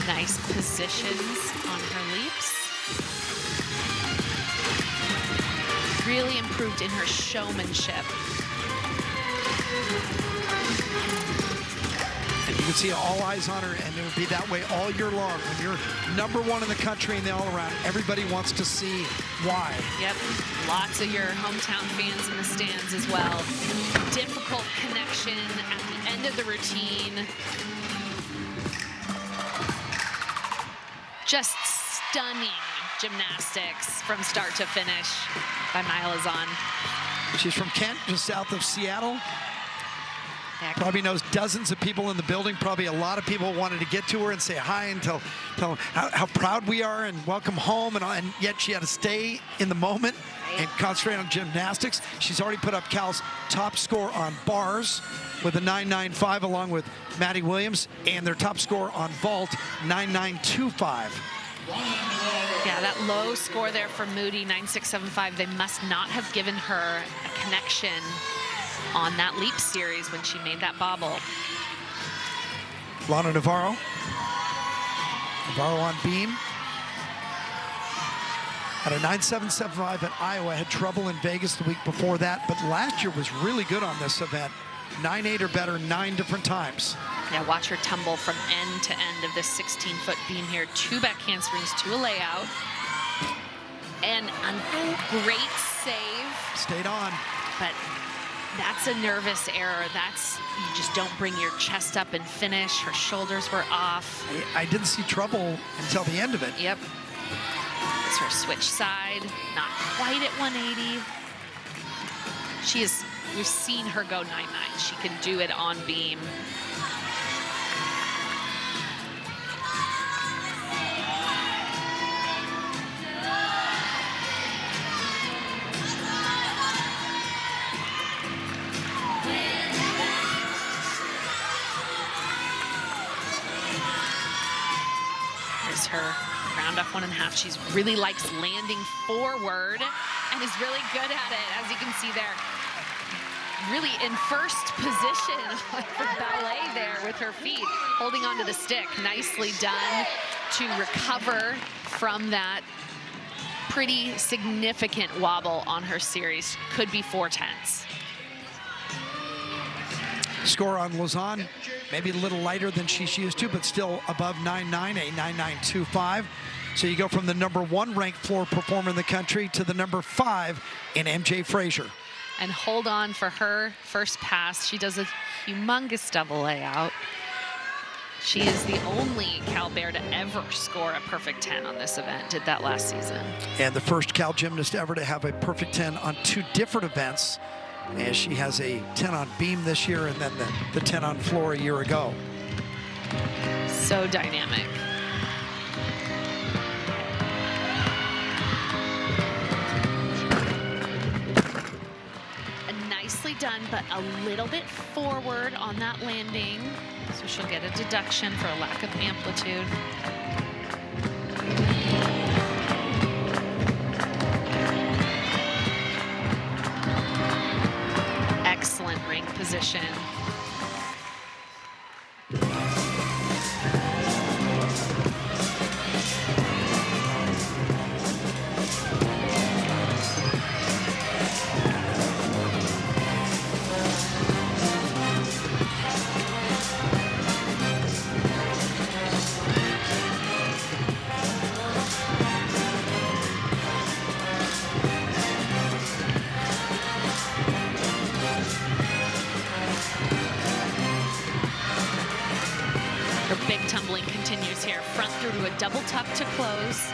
Nice positions on her leaps. Really improved in her showmanship.
And you can see all eyes on her, and it will be that way all year long. When you're #1 in the country in the all-around, everybody wants to see why.
Yep, lots of your hometown fans in the stands as well. Difficult connection at the end of the routine. Just stunning gymnastics from start to finish by Maya Lazan.
She's from Kent, just south of Seattle.
Yeah,
Probably knows dozens of people in the building. Probably a lot of people wanted to get to her and say hi and tell them how proud we are and welcome home. And yet she had to stay in the moment and concentrate on gymnastics. She's already put up Cal's top score on bars with a 9.95 along with Maddie Williams, and their top score on vault, 9.925.
Yeah, that low score there for Moody, 9.675. They must not have given her a connection on that leap series when she made that bobble.
Lana Navarro. Navarro on beam. At a 9.775 at Iowa, had trouble in Vegas the week before that, but last year was really good on this event. 9.8 or better 9 different times.
Yeah, watch her tumble from end to end of this 16-foot beam here. 2 back handsprings to a layout. And a great save.
Stayed on.
But that's a nervous error. You just don't bring your chest up and finish. Her shoulders were off.
I didn't see trouble until the end of it.
Yep. It's her switch side, not quite at 180. We've seen her go 9.9. She can do it on beam. Here's her round off 1.5. She really likes landing forward and is really good at it, as you can see there. Really in first position for ballet there with her feet, holding onto the stick. Nicely done to recover from that pretty significant wobble on her series. Could be 4/10s.
Score on Lazan, maybe a little lighter than she's used to, but still above 9.9, a 9.925. So you go from the #1 ranked floor performer in the country to the #5 in MJ Frazier.
And hold on for her first pass. She does a humongous double layout. She is the only Cal Bear to ever score a perfect 10 on this event. Did that last season.
And the first Cal gymnast ever to have a perfect 10 on 2 different events. And she has a 10 on beam this year and then the 10 on floor a year ago.
So dynamic. Nicely done, but a little bit forward on that landing. So she'll get a deduction for a lack of amplitude. Excellent ring position. a double tuck to close.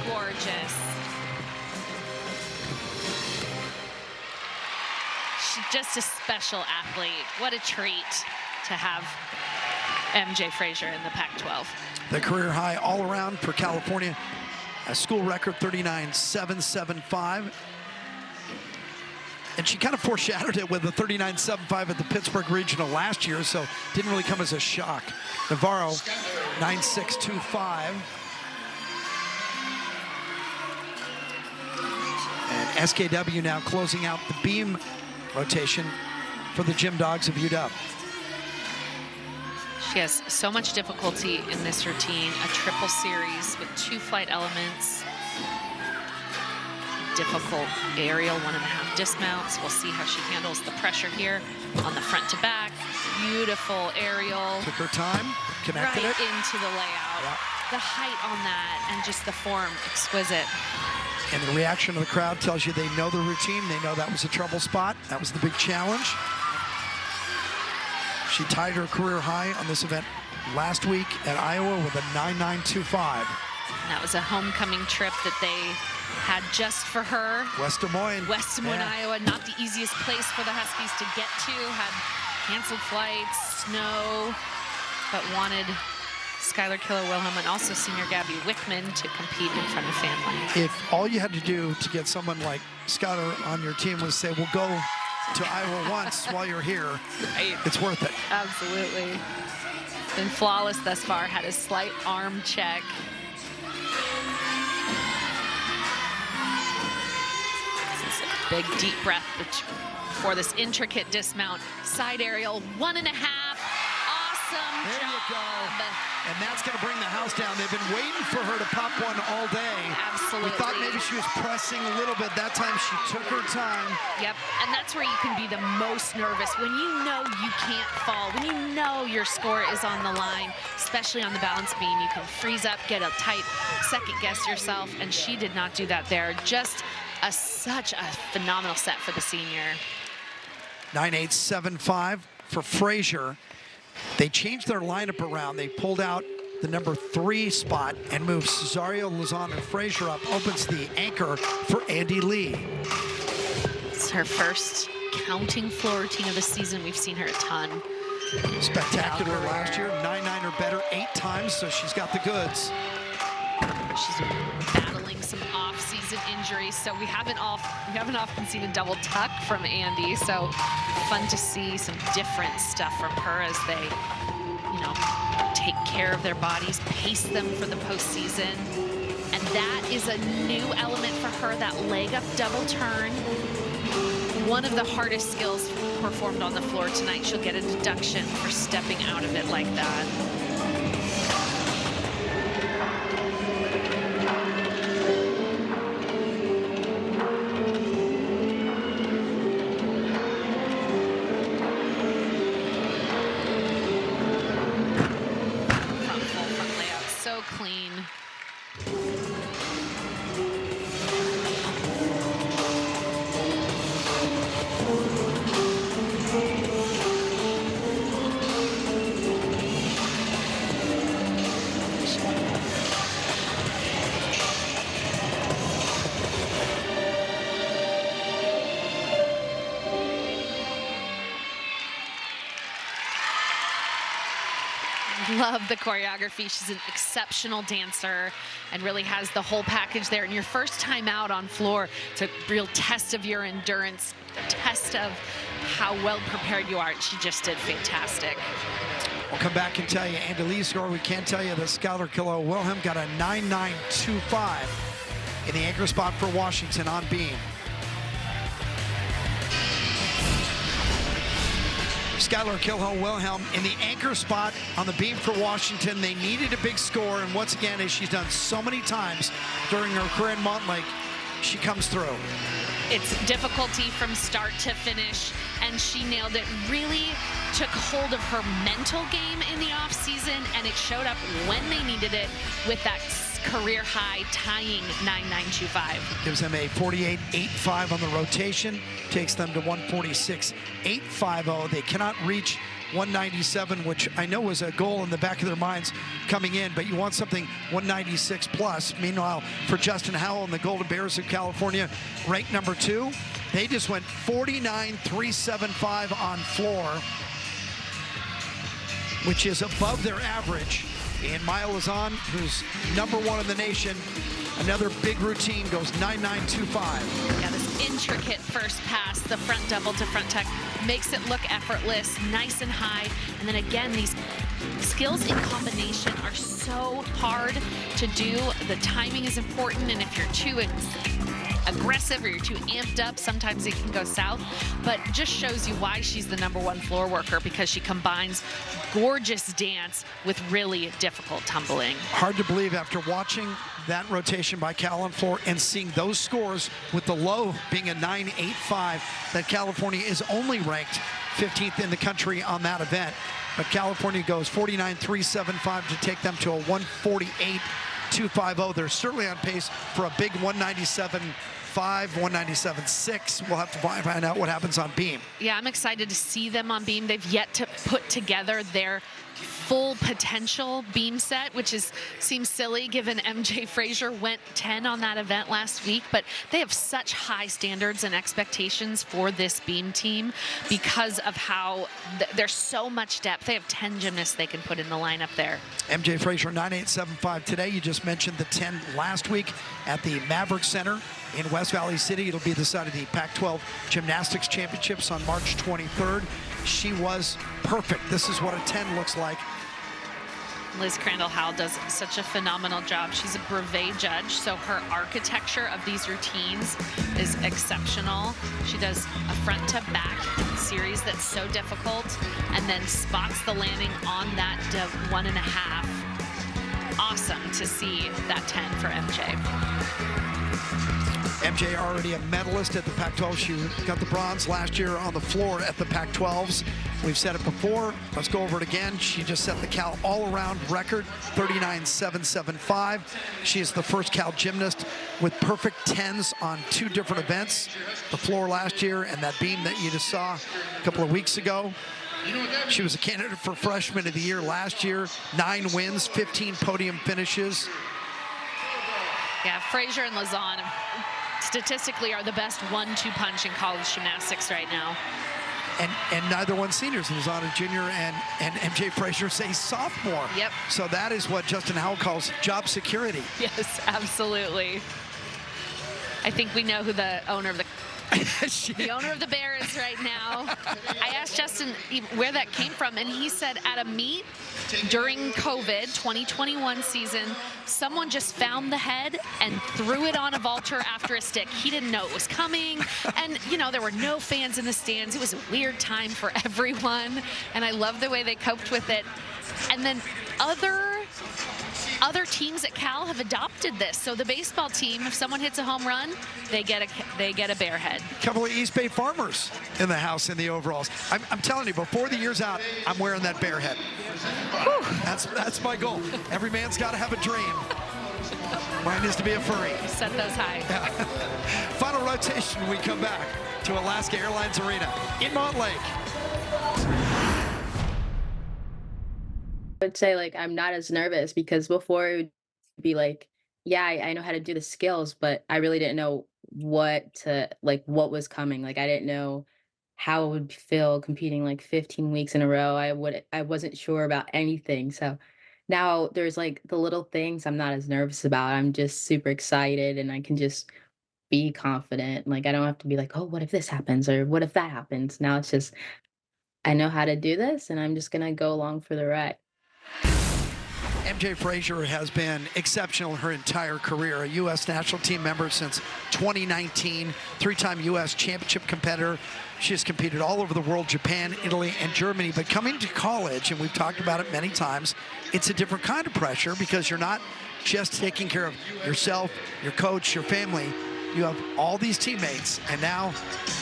Gorgeous. She's just a special athlete. What a treat to have MJ Frazier in the Pac-12.
The career high all around for California, a school record 39.775. And she kind of foreshadowed it with the 39.75 at the Pittsburgh Regional last year, so didn't really come as a shock. Navarro, 9.625. And SKW now closing out the beam rotation for the Gym Dogs of UW.
She has so much difficulty in this routine, a triple series with 2 flight elements. Difficult aerial 1.5 dismounts. We'll see how she handles the pressure here on the front to back. Beautiful aerial.
Took her time, connected
right
it.
Into the layout.
Yeah.
The height on that and just the form, exquisite.
And the reaction of the crowd tells you they know the routine. They know that was a trouble spot. That was the big challenge. She tied her career high on this event last week at Iowa with a 9.925.
That was a homecoming trip that they had just for her.
West Des Moines.
West Des Moines,
Yeah.
Iowa, not the easiest place for the Huskies to get to. Had canceled flights, snow, but wanted Skylar Killer-Wilhelm and also senior Gabby Wickman to compete in front of family.
If all you had to do to get someone like Skylar on your team was say, well, go to Iowa once while you're here,
Right.
it's worth it.
Absolutely. Been flawless thus far, had a slight arm check. This is a big deep breath before this intricate dismount. Side aerial, 1.5. Awesome
There
job.
you go. And that's going to bring the house down. They've been waiting for her to pop one all day.
Absolutely.
We thought maybe she was pressing a little bit. That time she took her time.
Yep, and that's where you can be the most nervous, when you know you can't fall, when you know your score is on the line, especially on the balance beam. You can freeze up, get a tight second guess yourself, and she did not do that there. Just such a phenomenal set for the senior.
9.875 for Frazier. They changed their lineup around. They pulled out the number 3 spot and moved Cesario Lozano and Frazier up. Opens the anchor for Andy Lee.
It's her first counting floor routine of the season. We've seen her a ton.
Spectacular
Career.
last year. 9.9 or better 8 times, so she's got the goods.
She's battling some off-season injuries, so we haven't often seen a double tuck from Andy. So fun to see some different stuff from her as they, take care of their bodies, pace them for the postseason. And that is a new element for her, that leg up double turn. One of the hardest skills performed on the floor tonight. She'll get a deduction for stepping out of it like that. Front layout, so clean. Love the choreography. She's an exceptional dancer and really has the whole package there. And your first time out on floor, it's a real test of your endurance, a test of how well prepared you are. She just did fantastic.
We'll come back and tell you Andy Lee's score. We can't tell you that Skylar Killer-Wilhelm got a 9.925 in the anchor spot for Washington on beam. Skylar Killer-Wilhelm in the anchor spot on the beam for Washington. They needed a big score, and once again, as she's done so many times during her career in Montlake, she comes through.
It's difficulty from start to finish, and she nailed it. Really took hold of her mental game in the offseason, and it showed up when they needed it with that career high tying 9.925.
Gives them a 48.85 on the rotation, takes them to 146.850. They cannot reach 197, which I know was a goal in the back of their minds coming in, but you want something 196 plus. Meanwhile, for Justin Howell and the Golden Bears of California, ranked number 2, they just went 49.375 on floor, which is above their average. And Maya Lazan, who's number 1 in the nation, another big routine, goes 9.925.
Yeah, this intricate first pass, the front double to front tuck, makes it look effortless, nice and high. And then again, these skills in combination are so hard to do. The timing is important, and if you're too aggressive or you're too amped up, sometimes it can go south. But just shows you why she's the number 1 floor worker, because she combines gorgeous dance with really difficult tumbling.
Hard to believe after watching that rotation by Cal on floor and seeing those scores with the low being a 9.85 that California is only ranked 15th in the country on that event. But California goes 49.375 to take them to a 148.250. They're certainly on pace for a big 197.5, 197.6. We'll have to find out what happens on beam.
Yeah, I'm excited to see them on beam. They've yet to put together their full potential beam set, which seems silly given MJ Frazier went 10 on that event last week, but they have such high standards and expectations for this beam team because of how there's so much depth. They have 10 gymnasts they can put in the lineup there.
MJ Frazier 9.875 today. You just mentioned the 10 last week at the Maverick Center in West Valley City. It'll be the site of the Pac-12 Gymnastics Championships on March 23rd. She was perfect. This is what a 10 looks like.
Liz Crandall-Howell does such a phenomenal job. She's a brevet judge, so her architecture of these routines is exceptional. She does a front to back series that's so difficult and then spots the landing on that 1.5. Awesome to see that 10 for MJ.
MJ already a medalist at the Pac-12. She got the bronze last year on the floor at the Pac-12s. We've said it before. Let's go over it again. She just set the Cal all-around record, 39.775. She is the first Cal gymnast with perfect 10s on 2 different events. The floor last year and that beam that you just saw a couple of weeks ago. She was a candidate for Freshman of the Year last year. 9 wins, 15 podium finishes.
Yeah, Frazier and Lazan statistically are the best 1-2 punch in college gymnastics right now.
And neither one seniors. Lazan a junior and MJ Frazier's a sophomore.
Yep.
So that is what Justin Howell calls job security.
Yes, absolutely. I think we know who the owner of the Bear is right now. I asked Justin where that came from, and he said at a meet during COVID 2021 season, someone just found the head and threw it on a vaulter after a stick. He didn't know it was coming, and there were no fans in the stands. It was a weird time for everyone, and I love the way they coped with it. And then other teams at Cal have adopted this. So the baseball team, if someone hits a home run, they get a bear head.
A couple of East Bay farmers in the house in the overalls. I'm telling you, before the year's out, I'm wearing that bear head. That's my goal. Every man's got to have a dream. Mine is to be a furry.
Set those high.
Yeah. Final rotation, we come back to Alaska Airlines Arena in Montlake.
I would say I'm not as nervous, because before it would be yeah, I know how to do the skills, but I really didn't know what was coming. I didn't know how it would feel competing 15 weeks in a row. I wasn't sure about anything. So now there's the little things I'm not as nervous about. I'm just super excited, and I can just be confident. I don't have to be oh, what if this happens, or what if that happens? Now it's just, I know how to do this, and I'm just gonna go along for the ride.
MJ Frazier has been exceptional her entire career, a U.S. national team member since 2019, 3-time U.S. championship competitor. She has competed all over the world, Japan, Italy, and Germany. But coming to college, and we've talked about it many times, it's a different kind of pressure, because you're not just taking care of yourself, your coach, your family. You have all these teammates, and now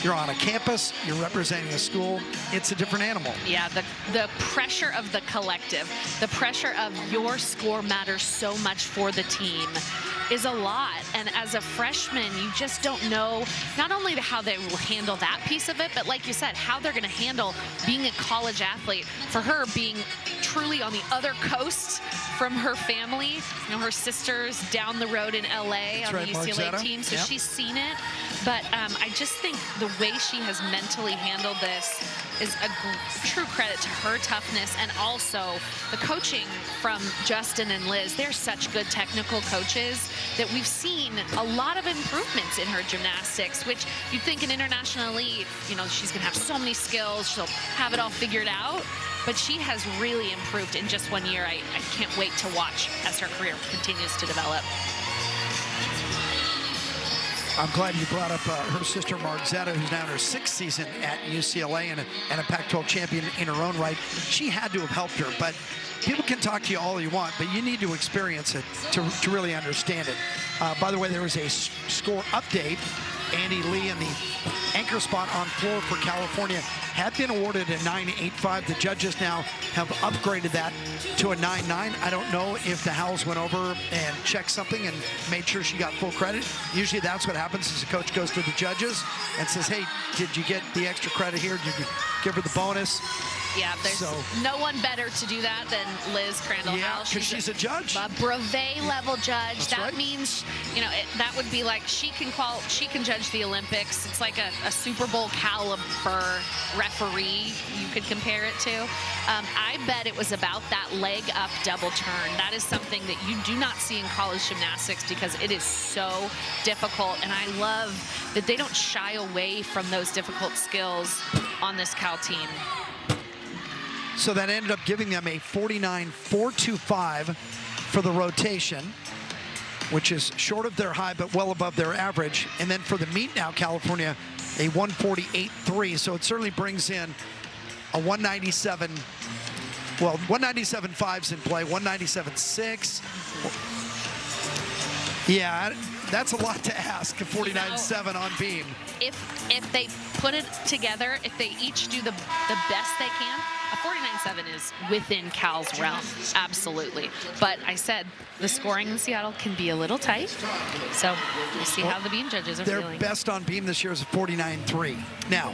you're on a campus, you're representing a school. It's a different animal.
Yeah, the pressure of the collective, the pressure of your score matters so much for the team. is a lot. And as a freshman, you just don't know not only how they will handle that piece of it, but like you said, how they're going to handle being a college athlete. For her, being truly on the other coast from her family, you know, her sister's down the road in LA on the UCLA team, so she's seen it. But I just think the way she has mentally handled this is a true credit to her toughness, and also the coaching from Justin and Liz. They're such good technical coaches that we've seen a lot of improvements in her gymnastics, which you'd think an international elite, you know, she's going to have so many skills, she'll have it all figured out. But she has really improved in just 1 year. I can't wait to watch as her career continues to develop.
I'm glad you brought up her sister Margzetta, who's now in her 6th season at UCLA and a Pac-12 champion in her own right. She had to have helped her, but people can talk to you all you want, but you need to experience it to really understand it. By the way, there was a score update. Andy Lee in the anchor spot on floor for California had been awarded a 9.85. The judges now have upgraded that to a 9.9. I don't know if the Howells went over and checked something and made sure she got full credit. Usually that's what happens is the coach goes to the judges and says, hey, did you get the extra credit here? Did you give her the bonus?
Yeah, there's no one better to do that than Liz Crandall Howell.
Because she's a judge.
A brevet level judge.
That's
that
right.
means, you know, that would be like she can judge the Olympics. It's like a Super Bowl caliber referee you could compare it to. I bet it was about that leg up double turn. That is something that you do not see in college gymnastics because it is so difficult. And I love that they don't shy away from those difficult skills on this Cal team.
So that ended up giving them a 49.425 for the rotation, which is short of their high but well above their average. And then for the meet now, California, a 148.3. So it certainly brings in a 197. Well, 197.5's in play, 197.6. Yeah, that's a lot to ask, a 49.7 on beam.
If they put it together, if they each do the best they can, a 49.7 is within Cal's realm, absolutely. But I said the scoring in Seattle can be a little tight, so we'll see how the beam judges are feeling.
Their best on beam this year is a 49.3. Now,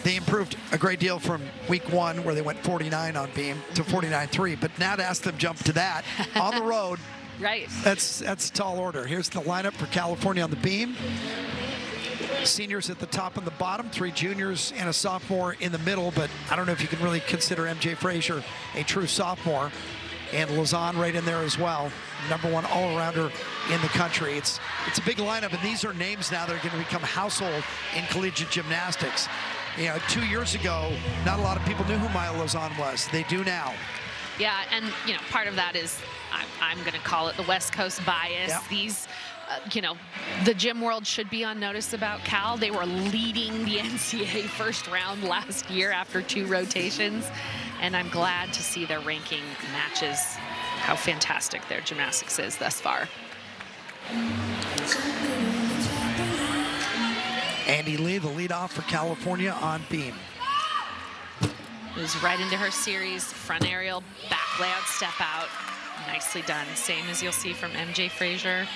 they improved a great deal from week 1, where they went 49 on beam, to 49.3. But now to ask them jump to that on the road,
right?
That's a tall order. Here's the lineup for California on the beam. Seniors at the top and the bottom, 3 juniors and a sophomore in the middle, but I don't know if you can really consider MJ Frazier a true sophomore. And Lauzon right in there as well, #1 all-arounder in the country. It's a big lineup, and these are names now that are going to become household in collegiate gymnastics. You know, 2 years ago, not a lot of people knew who Maya Lauzon was. They do now.
Yeah, and you know, part of that is I'm going to call it the West Coast bias.
Yeah.
These, you know, the gym world should be on notice about Cal. They were leading the NCAA first round last year after 2 rotations, and I'm glad to see their ranking matches how fantastic their gymnastics is thus far.
Andy Lee, the leadoff for California on beam.
Moves right into her series, front aerial, back layout, step out. Nicely done, same as you'll see from MJ Frazier.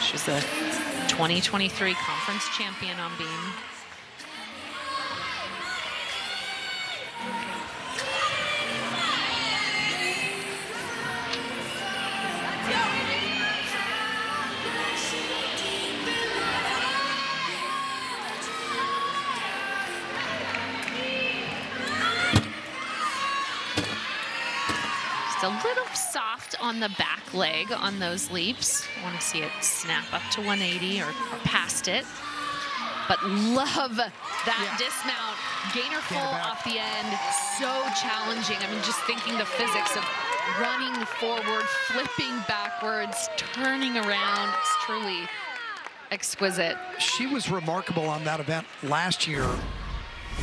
She's the 2023 conference champion on beam. A little soft on the back leg on those leaps. I want to see it snap up to 180 or past it. But love that dismount. Gainer full off the end. So challenging. I mean, just thinking the physics of running forward, flipping backwards, turning around. It's truly exquisite.
She was remarkable on that event last year.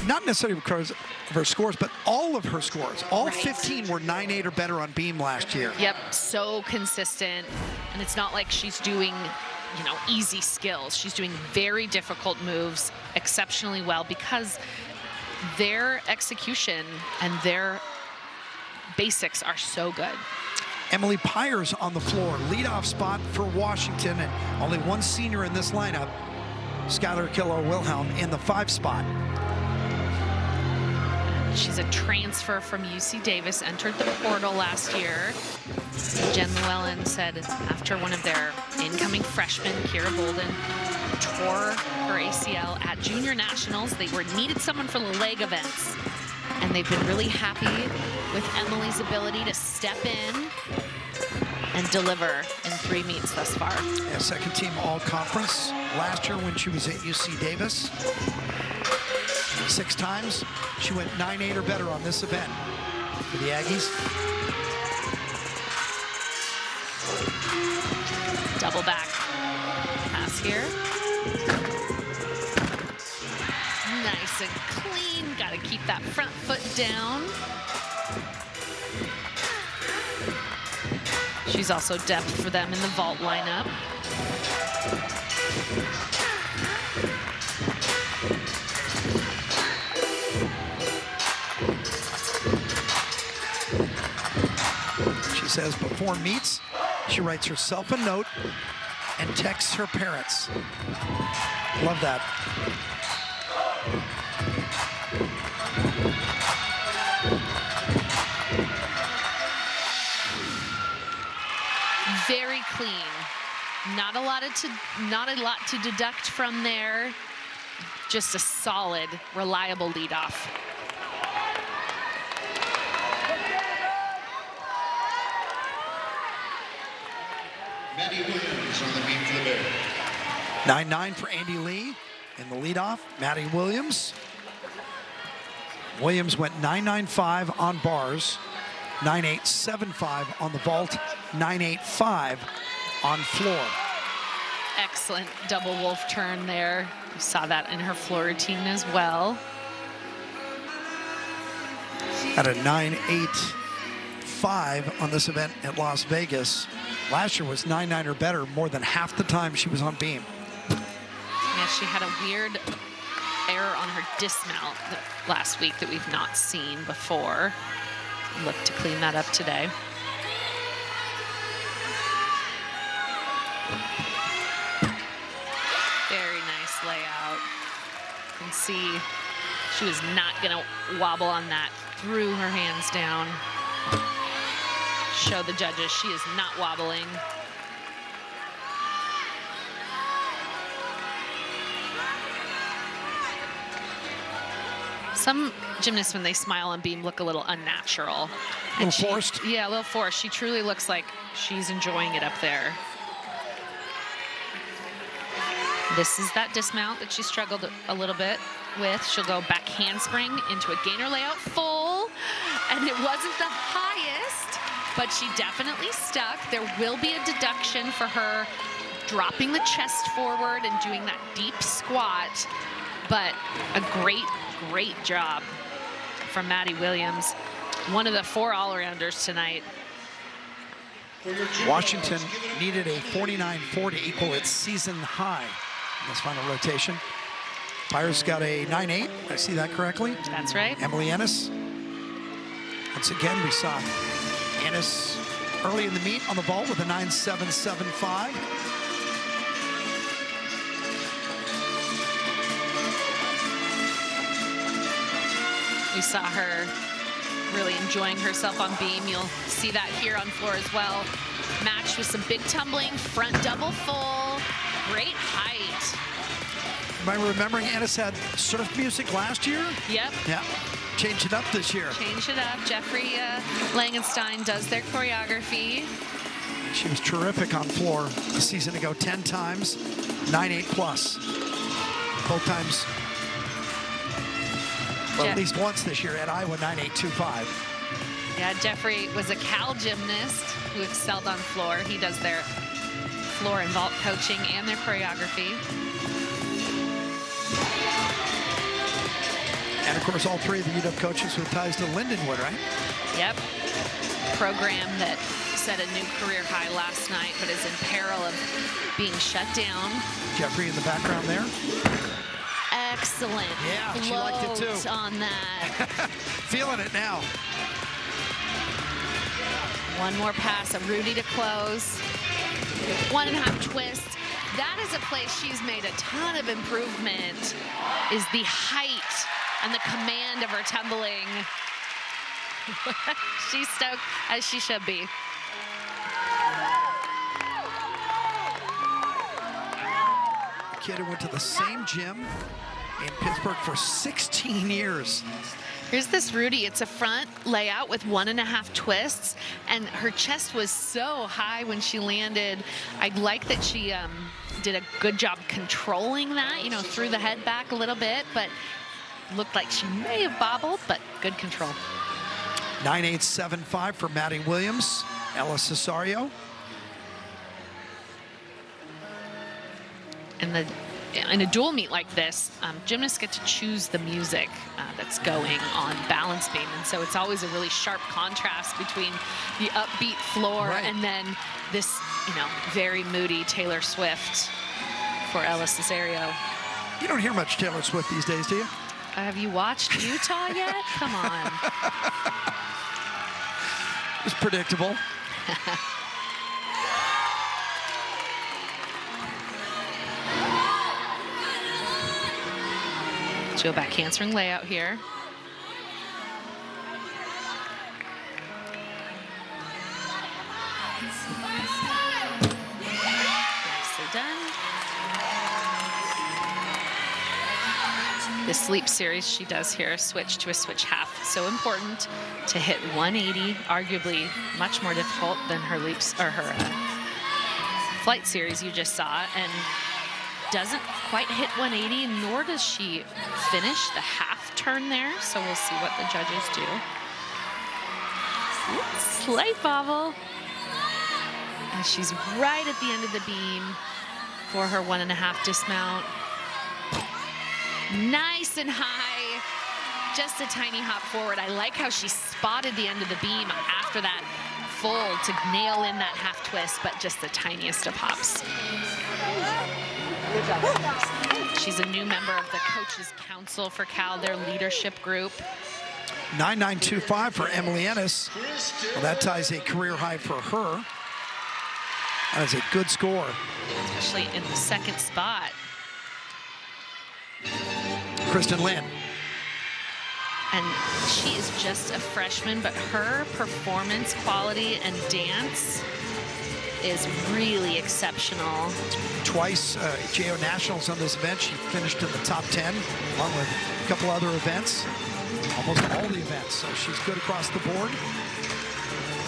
Not necessarily because of her scores, but all of her scores. All 15 were 9.8 or better on beam last year.
Yep, so consistent. And it's not like she's doing, you know, easy skills. She's doing very difficult moves exceptionally well because their execution and their basics are so good.
Emily Pyers on the floor, leadoff spot for Washington, and only one senior in this lineup. Skylar Killer-Wilhelm in the 5 spot.
She's a transfer from UC Davis, entered the portal last year. Jen Llewellyn said after one of their incoming freshmen, Kira Bolden, tore her ACL at Junior Nationals, they needed someone for the leg events. And they've been really happy with Emily's ability to step in and deliver in 3 meets thus far.
Yeah, second team all-conference last year when she was at UC Davis. 6 times. She went 9-8 or better on this event for the Aggies.
Double back pass here. Nice and clean. Got to keep that front foot down. She's also depth for them in the vault lineup.
She says before meets, she writes herself a note and texts her parents. Love that.
Very clean. Not a lot to deduct from there. Just a solid, reliable leadoff.
Maddie Williams on the beat for the Bears.
9-9 for Andy Lee in the leadoff. Maddie Williams. Williams went 9-9-5 on bars, 9-8-7-5 on the vault, 9-8-5 on floor.
Excellent double wolf turn there. You saw that in her floor routine as well.
Had a 9-8-5 on this event at Las Vegas. Last year was 9-9 or better more than half the time she was on beam.
Yeah, she had a weird error on her dismount last week that we've not seen before. Look to clean that up today. Very nice layout. You can see she was not gonna wobble on that. Threw her hands down. Show the judges she is not wobbling. Some gymnasts, when they smile on beam, look a little unnatural.
A little forced?
Yeah, a little forced. She truly looks like she's enjoying it up there. This is that dismount that she struggled a little bit with. She'll go back handspring into a gainer layout full, and it wasn't the highest, but she definitely stuck. There will be a deduction for her dropping the chest forward and doing that deep squat, but a great job from Maddie Williams, one of the 4 all-arounders tonight.
Washington needed a 49-4 to equal its season high in this final rotation. Pyers got a 9-8, I see that correctly.
That's right.
Emily Ennis. Once again, we saw Ennis early in the meet on the vault with a 9-7-7-5.
We saw her really enjoying herself on beam. You'll see that here on floor as well. Matched with some big tumbling, front double full, great height.
Am I remembering Ennis had surf music last year?
Yep.
Yeah, changed it up this year.
Change it up. Jeffrey Langenstein does their choreography.
She was terrific on floor a season ago, 10 times, 9-8 plus. Both times, well, at least once this year at Iowa, 9-8-2-5.
Yeah, Jeffrey was a Cal gymnast who excelled on floor. He does their floor and vault coaching and their choreography.
And of course, all 3 of the UW coaches with ties to Lindenwood, right?
Yep. Program that set a new career high last night, but is in peril of being shut down.
Jeffrey in the background there.
Excellent.
Yeah, she liked it too.
On that.
Feeling it now.
One more pass, a Rudy to close. 1.5 twist. That is a place she's made a ton of improvement, is the height and the command of her tumbling. She's stoked, as she should be.
Kid who went to the same gym in Pittsburgh for 16 years.
Here's this Rudy. It's a front layout with 1.5 twists, and her chest was so high when she landed. I like that she did a good job controlling that, you know, threw the head back a little bit, but looked like she may have bobbled, but good control.
9.875 for Maddie Williams, Ella Cesario.
And in a dual meet like this, gymnasts get to choose the music that's going on balance beam, and so it's always a really sharp contrast between the upbeat floor and then this, you know, very moody Taylor Swift for Ella Cesario.
You don't hear much Taylor Swift these days, do you?
Have you watched Utah yet? Come on.
It's predictable.
She'll back handspring layout here. Nicely done. This sleep series she does here, switch to a switch half. So important to hit 180, arguably much more difficult than her leaps or her flight series you just saw, and doesn't quite hit 180, nor does she finish the half turn there. So we'll see what the judges do. Slight bobble. And she's right at the end of the beam for her 1.5 dismount. Nice and high. Just a tiny hop forward. I like how she spotted the end of the beam after that fold to nail in that half twist, but just the tiniest of hops. She's a new member of the Coaches Council for Cal, their leadership group.
9.925 for Emily Ennis. Well, that ties a career high for her. That is a good score.
Especially in the second spot.
Kristen Lynn.
And she is just a freshman, but her performance quality and dance is really exceptional.
Twice JO Nationals on this event. She finished in the top 10, along with a couple other events, almost all the events. So she's good across the board.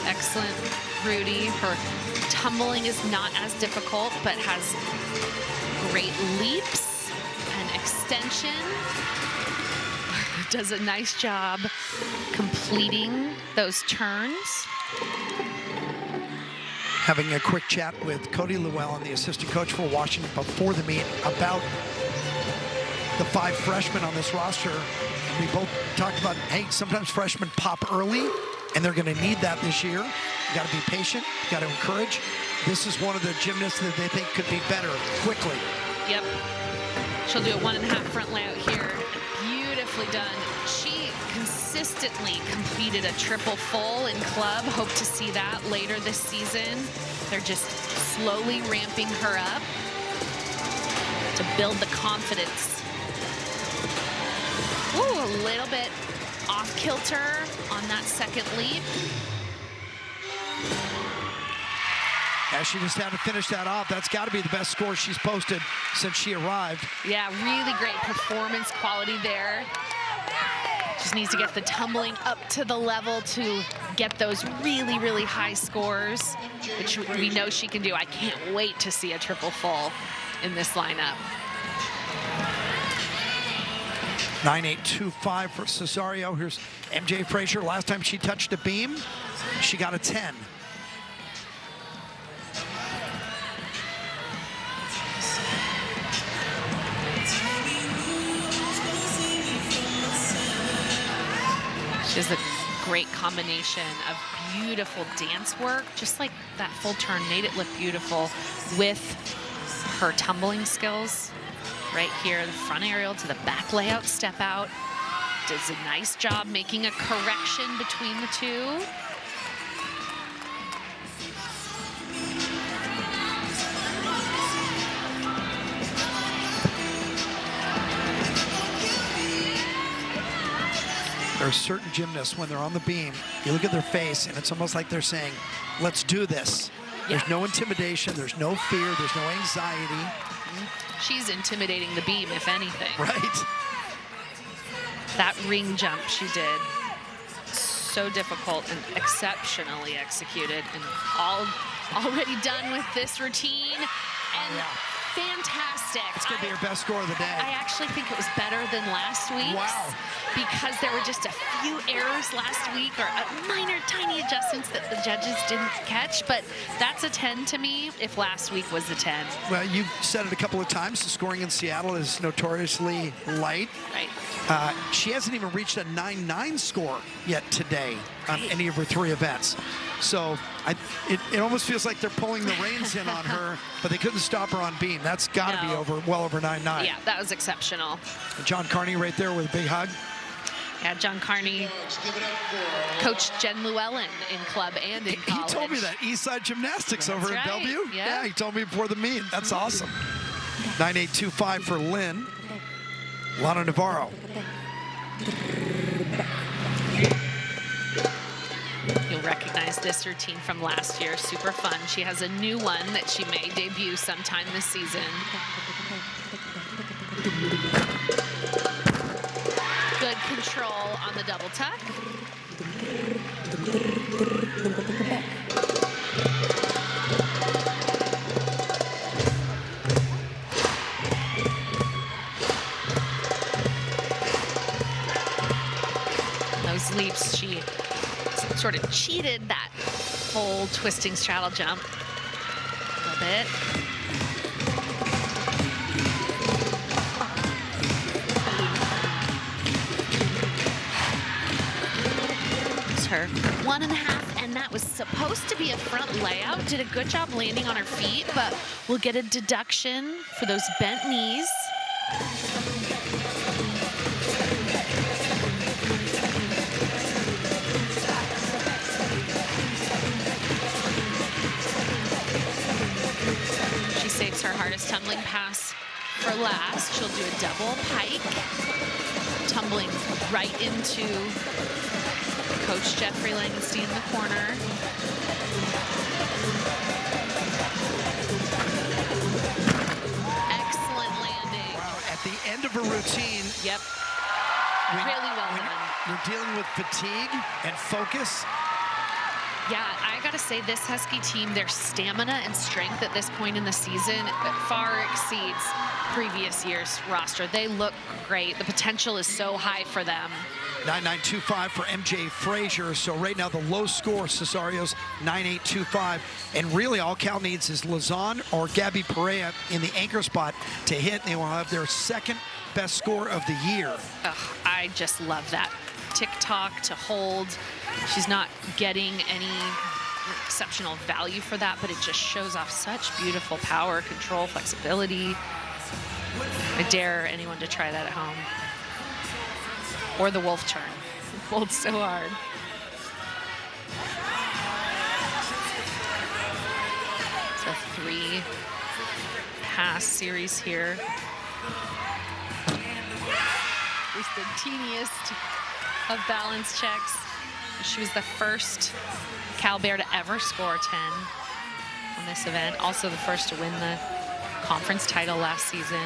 Excellent, Rudy. Her tumbling is not as difficult, but has great leaps and extension. Does a nice job completing those turns.
Having a quick chat with Cody Llewellyn, the assistant coach for Washington, before the meet about the 5 freshmen on this roster. And we both talked about, hey, sometimes freshmen pop early, and they're going to need that this year. You got to be patient, you got to encourage. This is one of the gymnasts that they think could be better quickly.
Yep. She'll do a 1.5 front layout here. Beautifully done. She consistently completed a triple full in club. Hope to see that later this season. They're just slowly ramping her up to build the confidence. Ooh, a little bit off kilter on that second leap.
Yeah, she just had to finish that off. That's got to be the best score she's posted since she arrived.
Yeah, really great performance quality there. Just needs to get the tumbling up to the level to get those really, really high scores, which we know she can do. I can't wait to see a triple full in this lineup.
9.825 for Cesario. Here's MJ Frazier. Last time she touched a beam, she got a 10.
She has a great combination of beautiful dance work, just like that full turn made it look beautiful, with her tumbling skills. Right here, the front aerial to the back layout, step out. Does a nice job making a correction between the two.
There are certain gymnasts, when they're on the beam, you look at their face, and it's almost like they're saying, let's do this.
Yeah.
There's no intimidation, there's no fear, there's no anxiety.
She's intimidating the beam, if anything.
Right.
That ring jump she did, so difficult and exceptionally executed, and already done with this routine, and fantastic.
It's going to be her best score of the day.
I actually think it was better than last week's.
Wow.
Because there were just a few errors last week, or minor, tiny adjustments that the judges didn't catch, but that's a 10 to me if last week was a 10.
Well, you've said it a couple of times, the scoring in Seattle is notoriously light.
Right.
She hasn't even reached a 9-9 score yet today on any of her 3 events. So it almost feels like they're pulling the reins in on her, but they couldn't stop her on beam. That's got to be well over 9-9.
Yeah, that was exceptional.
John Carney right there with a big hug.
Yeah, John Carney coached Jen Llewellyn in club and in college.
He told me that Eastside Gymnastics over in Bellevue.
Yeah,
he told me before the meet. That's awesome. 9.825 for Lynn. Lana Navarro.
You'll recognize this routine from last year. Super fun. She has a new one that she may debut sometime this season. Good control on the double tuck. Those leaps, she sort of cheated that full twisting straddle jump a little bit. It's her 1.5, and that was supposed to be a front layout. Did a good job landing on her feet, but we'll get a deduction for those bent knees. Saves her hardest tumbling pass for last. She'll do a double pike, tumbling right into Coach Jeffrey Langenstein in the corner. Excellent landing.
Wow, at the end of a routine.
Yep. Really well done.
You're dealing with fatigue and focus.
Yeah, I gotta say, this Husky team, their stamina and strength at this point in the season far exceeds previous year's roster. They look great. The potential is so high for them.
9.925 for MJ Frazier. So right now the low score, Cesario's 9.825. And really all Cal needs is Lazan or Gabby Perea in the anchor spot to hit. They will have their second best score of the year.
Ugh, I just love that. Tick-tock to hold. She's not getting any exceptional value for that, but it just shows off such beautiful power, control, flexibility. I dare anyone to try that at home. Or the wolf turn. Holds so hard. It's a 3-pass series here. It's the teeniest of balance checks. She was the first Cal Bear to ever score 10 on this event. Also the first to win the conference title last season.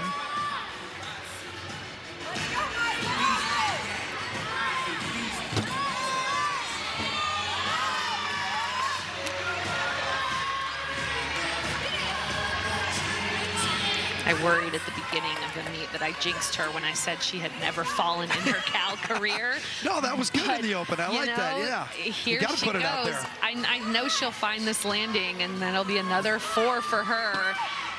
I worried at the beginning of the meet that I jinxed her when I said she had never fallen in her Cal career.
No, that was good
But,
in the open. I like that, yeah.
Here
you gotta
she
put it
goes.
out there.
I know she'll find this landing, and that'll be another 4 for her.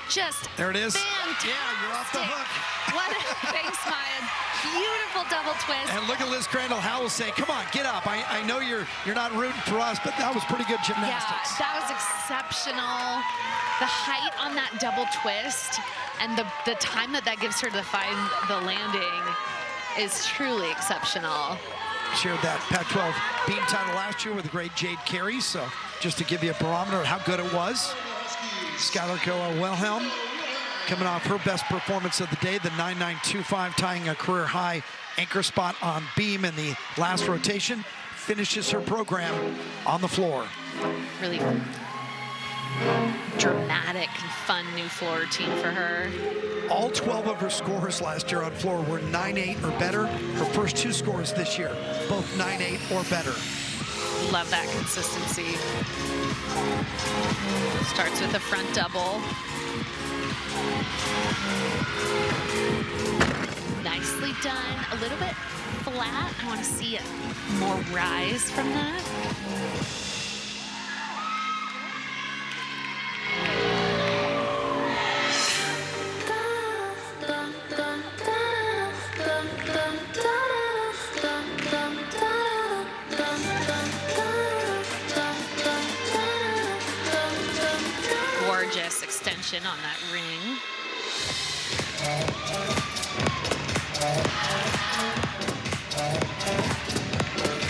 Just
There it is.
fantastic.
Yeah, you're off the hook.
What a thanks, Maya. Beautiful double twist.
And look at Liz Crandall Howell saying, come on, get up. I know you're not rooting for us, but that was pretty good gymnastics.
Yeah, that was exceptional. The height on that double twist and the time that gives her to find the landing is truly exceptional.
Shared that Pac-12 beam title last year with the great Jade Carey, so just to give you a barometer of how good it was. Skylar Wilhelm coming off her best performance of the day, the 9.925, tying a career high anchor spot on beam in the last rotation, finishes her program on the floor.
Really dramatic and fun new floor routine for her.
All 12 of her scores last year on floor were 9.8 or better. Her first 2 scores this year, both 9.8 or better.
Love that consistency. Starts with a front double. Nicely done. A little bit flat. I want to see more rise from that. Gorgeous extension on that ring.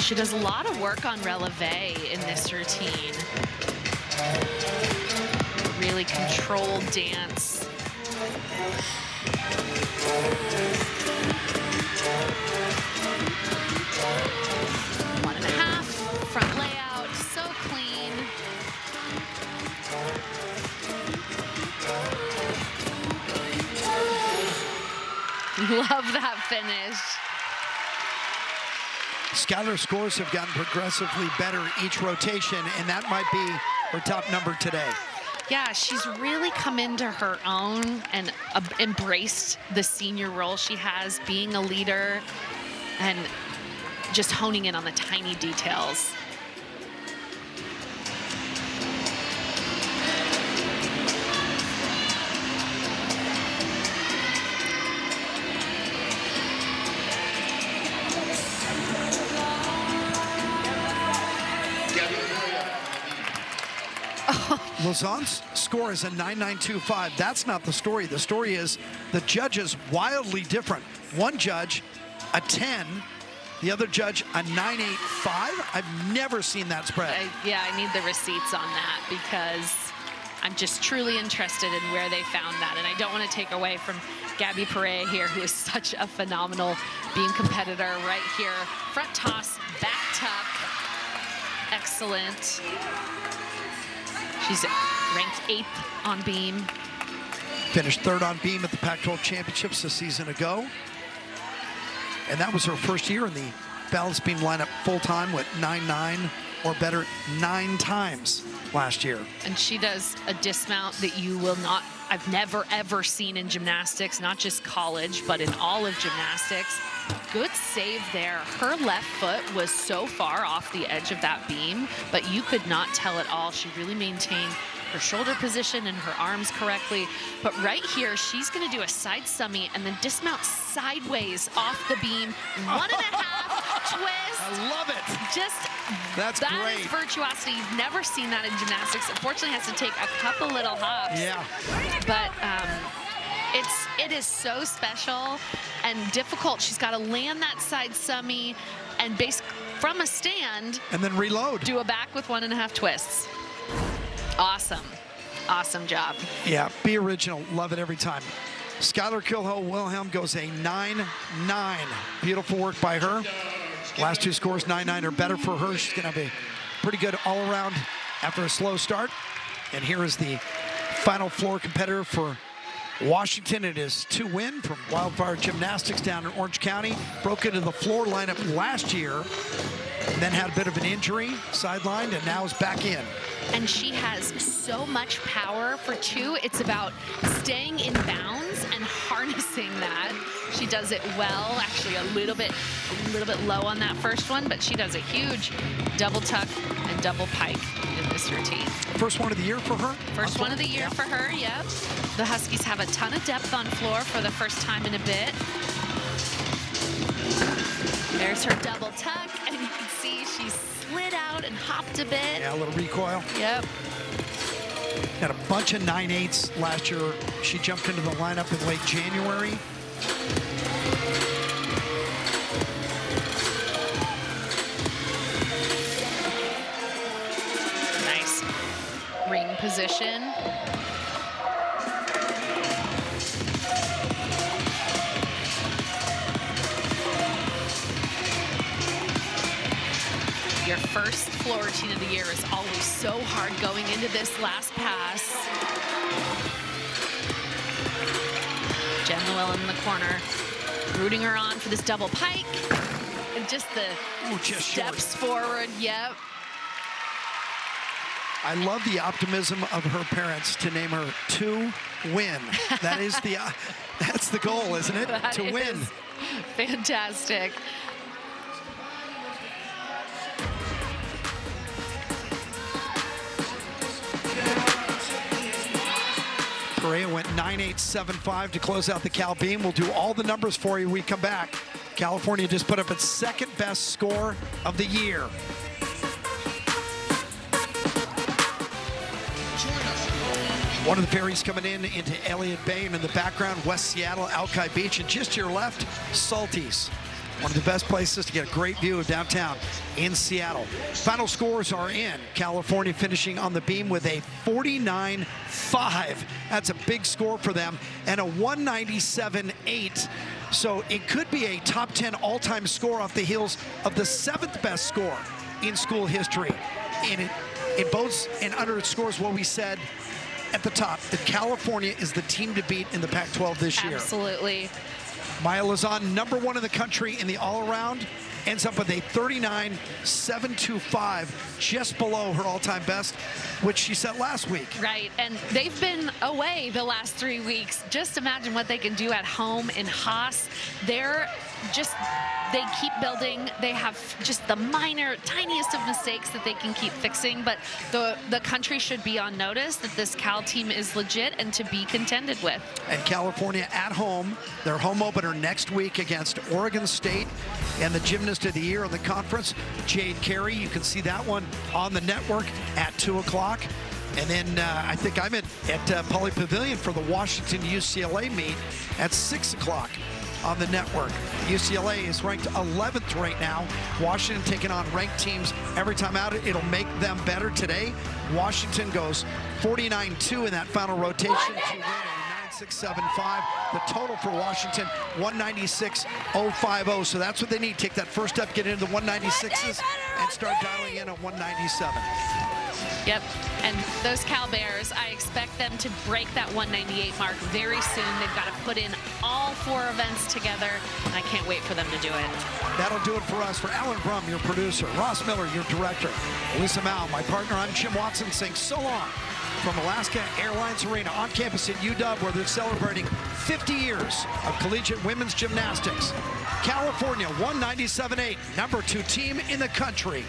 She does a lot of work on releve in this routine. Really controlled dance. One and a half, front layout, so clean. Love that finish.
Skylar's scores have gotten progressively better each rotation, and that might be her top number today.
Yeah, she's really come into her own and embraced the senior role she has, being a leader and just honing in on the tiny details.
Lauzon's score is a 9.925. That's not the story. The story is the judges wildly different. One judge, a 10. The other judge, a 9.85. I've never seen that spread.
Yeah, I need the receipts on that because I'm just truly interested in where they found that. And I don't want to take away from Gabby Perret here, who is such a phenomenal beam competitor right here. Front toss, back tuck. Excellent. She's ranked 8th on beam.
Finished 3rd on beam at the Pac-12 Championships a season ago. And that was her first year in the balance beam lineup full-time with 9.9 or better 9 times last year.
And she does a dismount that you will not, I've never ever seen in gymnastics, not just college, but in all of gymnastics. Good save there. Her left foot was so far off the edge of that beam, but you could not tell at all. She really maintained her shoulder position and her arms correctly. But right here, she's gonna do a side summy and then dismount sideways off the beam. 1.5 twist.
I love it. That's
that
great.
Is virtuosity. You've never seen that in gymnastics. Unfortunately, has to take a couple little hops.
Yeah.
But it is so special and difficult. She's got to land that side summy and from a stand.
And then reload.
Do a back with 1.5 twists. Awesome. Awesome job.
Yeah, be original. Love it every time. Skylar Kilhull-Wilhelm goes a 9.9. Beautiful work by her. Last 2 scores, 9.9 or better for her. She's going to have a pretty good all-around after a slow start. And here is the final floor competitor for Washington. It is 2-win from Wildfire Gymnastics down in Orange County. Broke into the floor lineup last year, and then had a bit of an injury, sidelined, and now is back in.
And she has so much power for 2. It's about staying in bounds and harnessing that. She does it well, actually a little bit low on that first one, but she does a huge double tuck and double pike in this routine.
First one of the year for her?
First one of the year for her, yep. The Huskies have a ton of depth on floor for the first time in a bit. There's her double tuck, and you can see she slid out and hopped a bit.
Yeah, a little recoil.
Yep.
Had a bunch of 9.8s last year. She jumped into the lineup in late January.
Nice ring position. Your first floor routine of the year is always so hard going into this last pass. Jen Llewellyn in the corner, rooting her on for this double pike. And just the steps forward, yep.
I love the optimism of her parents to name her To Win. That is that's the goal, isn't it?
That
to win.
Fantastic.
Correa went 9.875 to close out the Cal Beam. We'll do all the numbers for you when we come back. California just put up its second best score of the year. One of the ferries coming into Elliott Bay, and in the background, West Seattle, Alki Beach, and just to your left, Salties. One of the best places to get a great view of downtown in Seattle. Final scores are in. California finishing on the beam with a 49.5. That's a big score for them, and a 197.8. So it could be a top 10 all-time score off the heels of the 7th best score in school history. And it bodes and underscores what we said at the top, that California is the team to beat in the Pac-12 this year.
Absolutely.
Maya Lozon, #1 in the country in the all-around, ends up with a 39.725, just below her all-time best, which she set last week.
Right, and they've been away the last 3 weeks. Just imagine what they can do at home in Haas. They keep building. They have just the minor, tiniest of mistakes that they can keep fixing, but the country should be on notice that this Cal team is legit and to be contended with.
And California at home, their home opener next week against Oregon State, and the Gymnast of the Year in the conference, Jade Carey. You can see that one on the network at 2 o'clock. And then I think I'm at Pauley Pavilion for the Washington-UCLA meet at 6 o'clock. On the network. UCLA is ranked 11th right now. Washington taking on ranked teams every time out. It'll make them better today. Washington goes 49-2 in that final rotation to win a 9.675. The total for Washington, 196.050. So that's what they need. Take that first step, get into the 196s, and start dialing in at 197.
Yep, and those Cal Bears, I expect them to break that 198 mark very soon. They've got to put in all 4 events together, and I can't wait for them to do it.
That'll do it for us. For Alan Brum, your producer, Ross Miller, your director, Lisa Mao, my partner, I'm Jim Watson, saying so long from Alaska Airlines Arena on campus at UW, where they're celebrating 50 years of collegiate women's gymnastics. California, 197.8, #2 team in the country.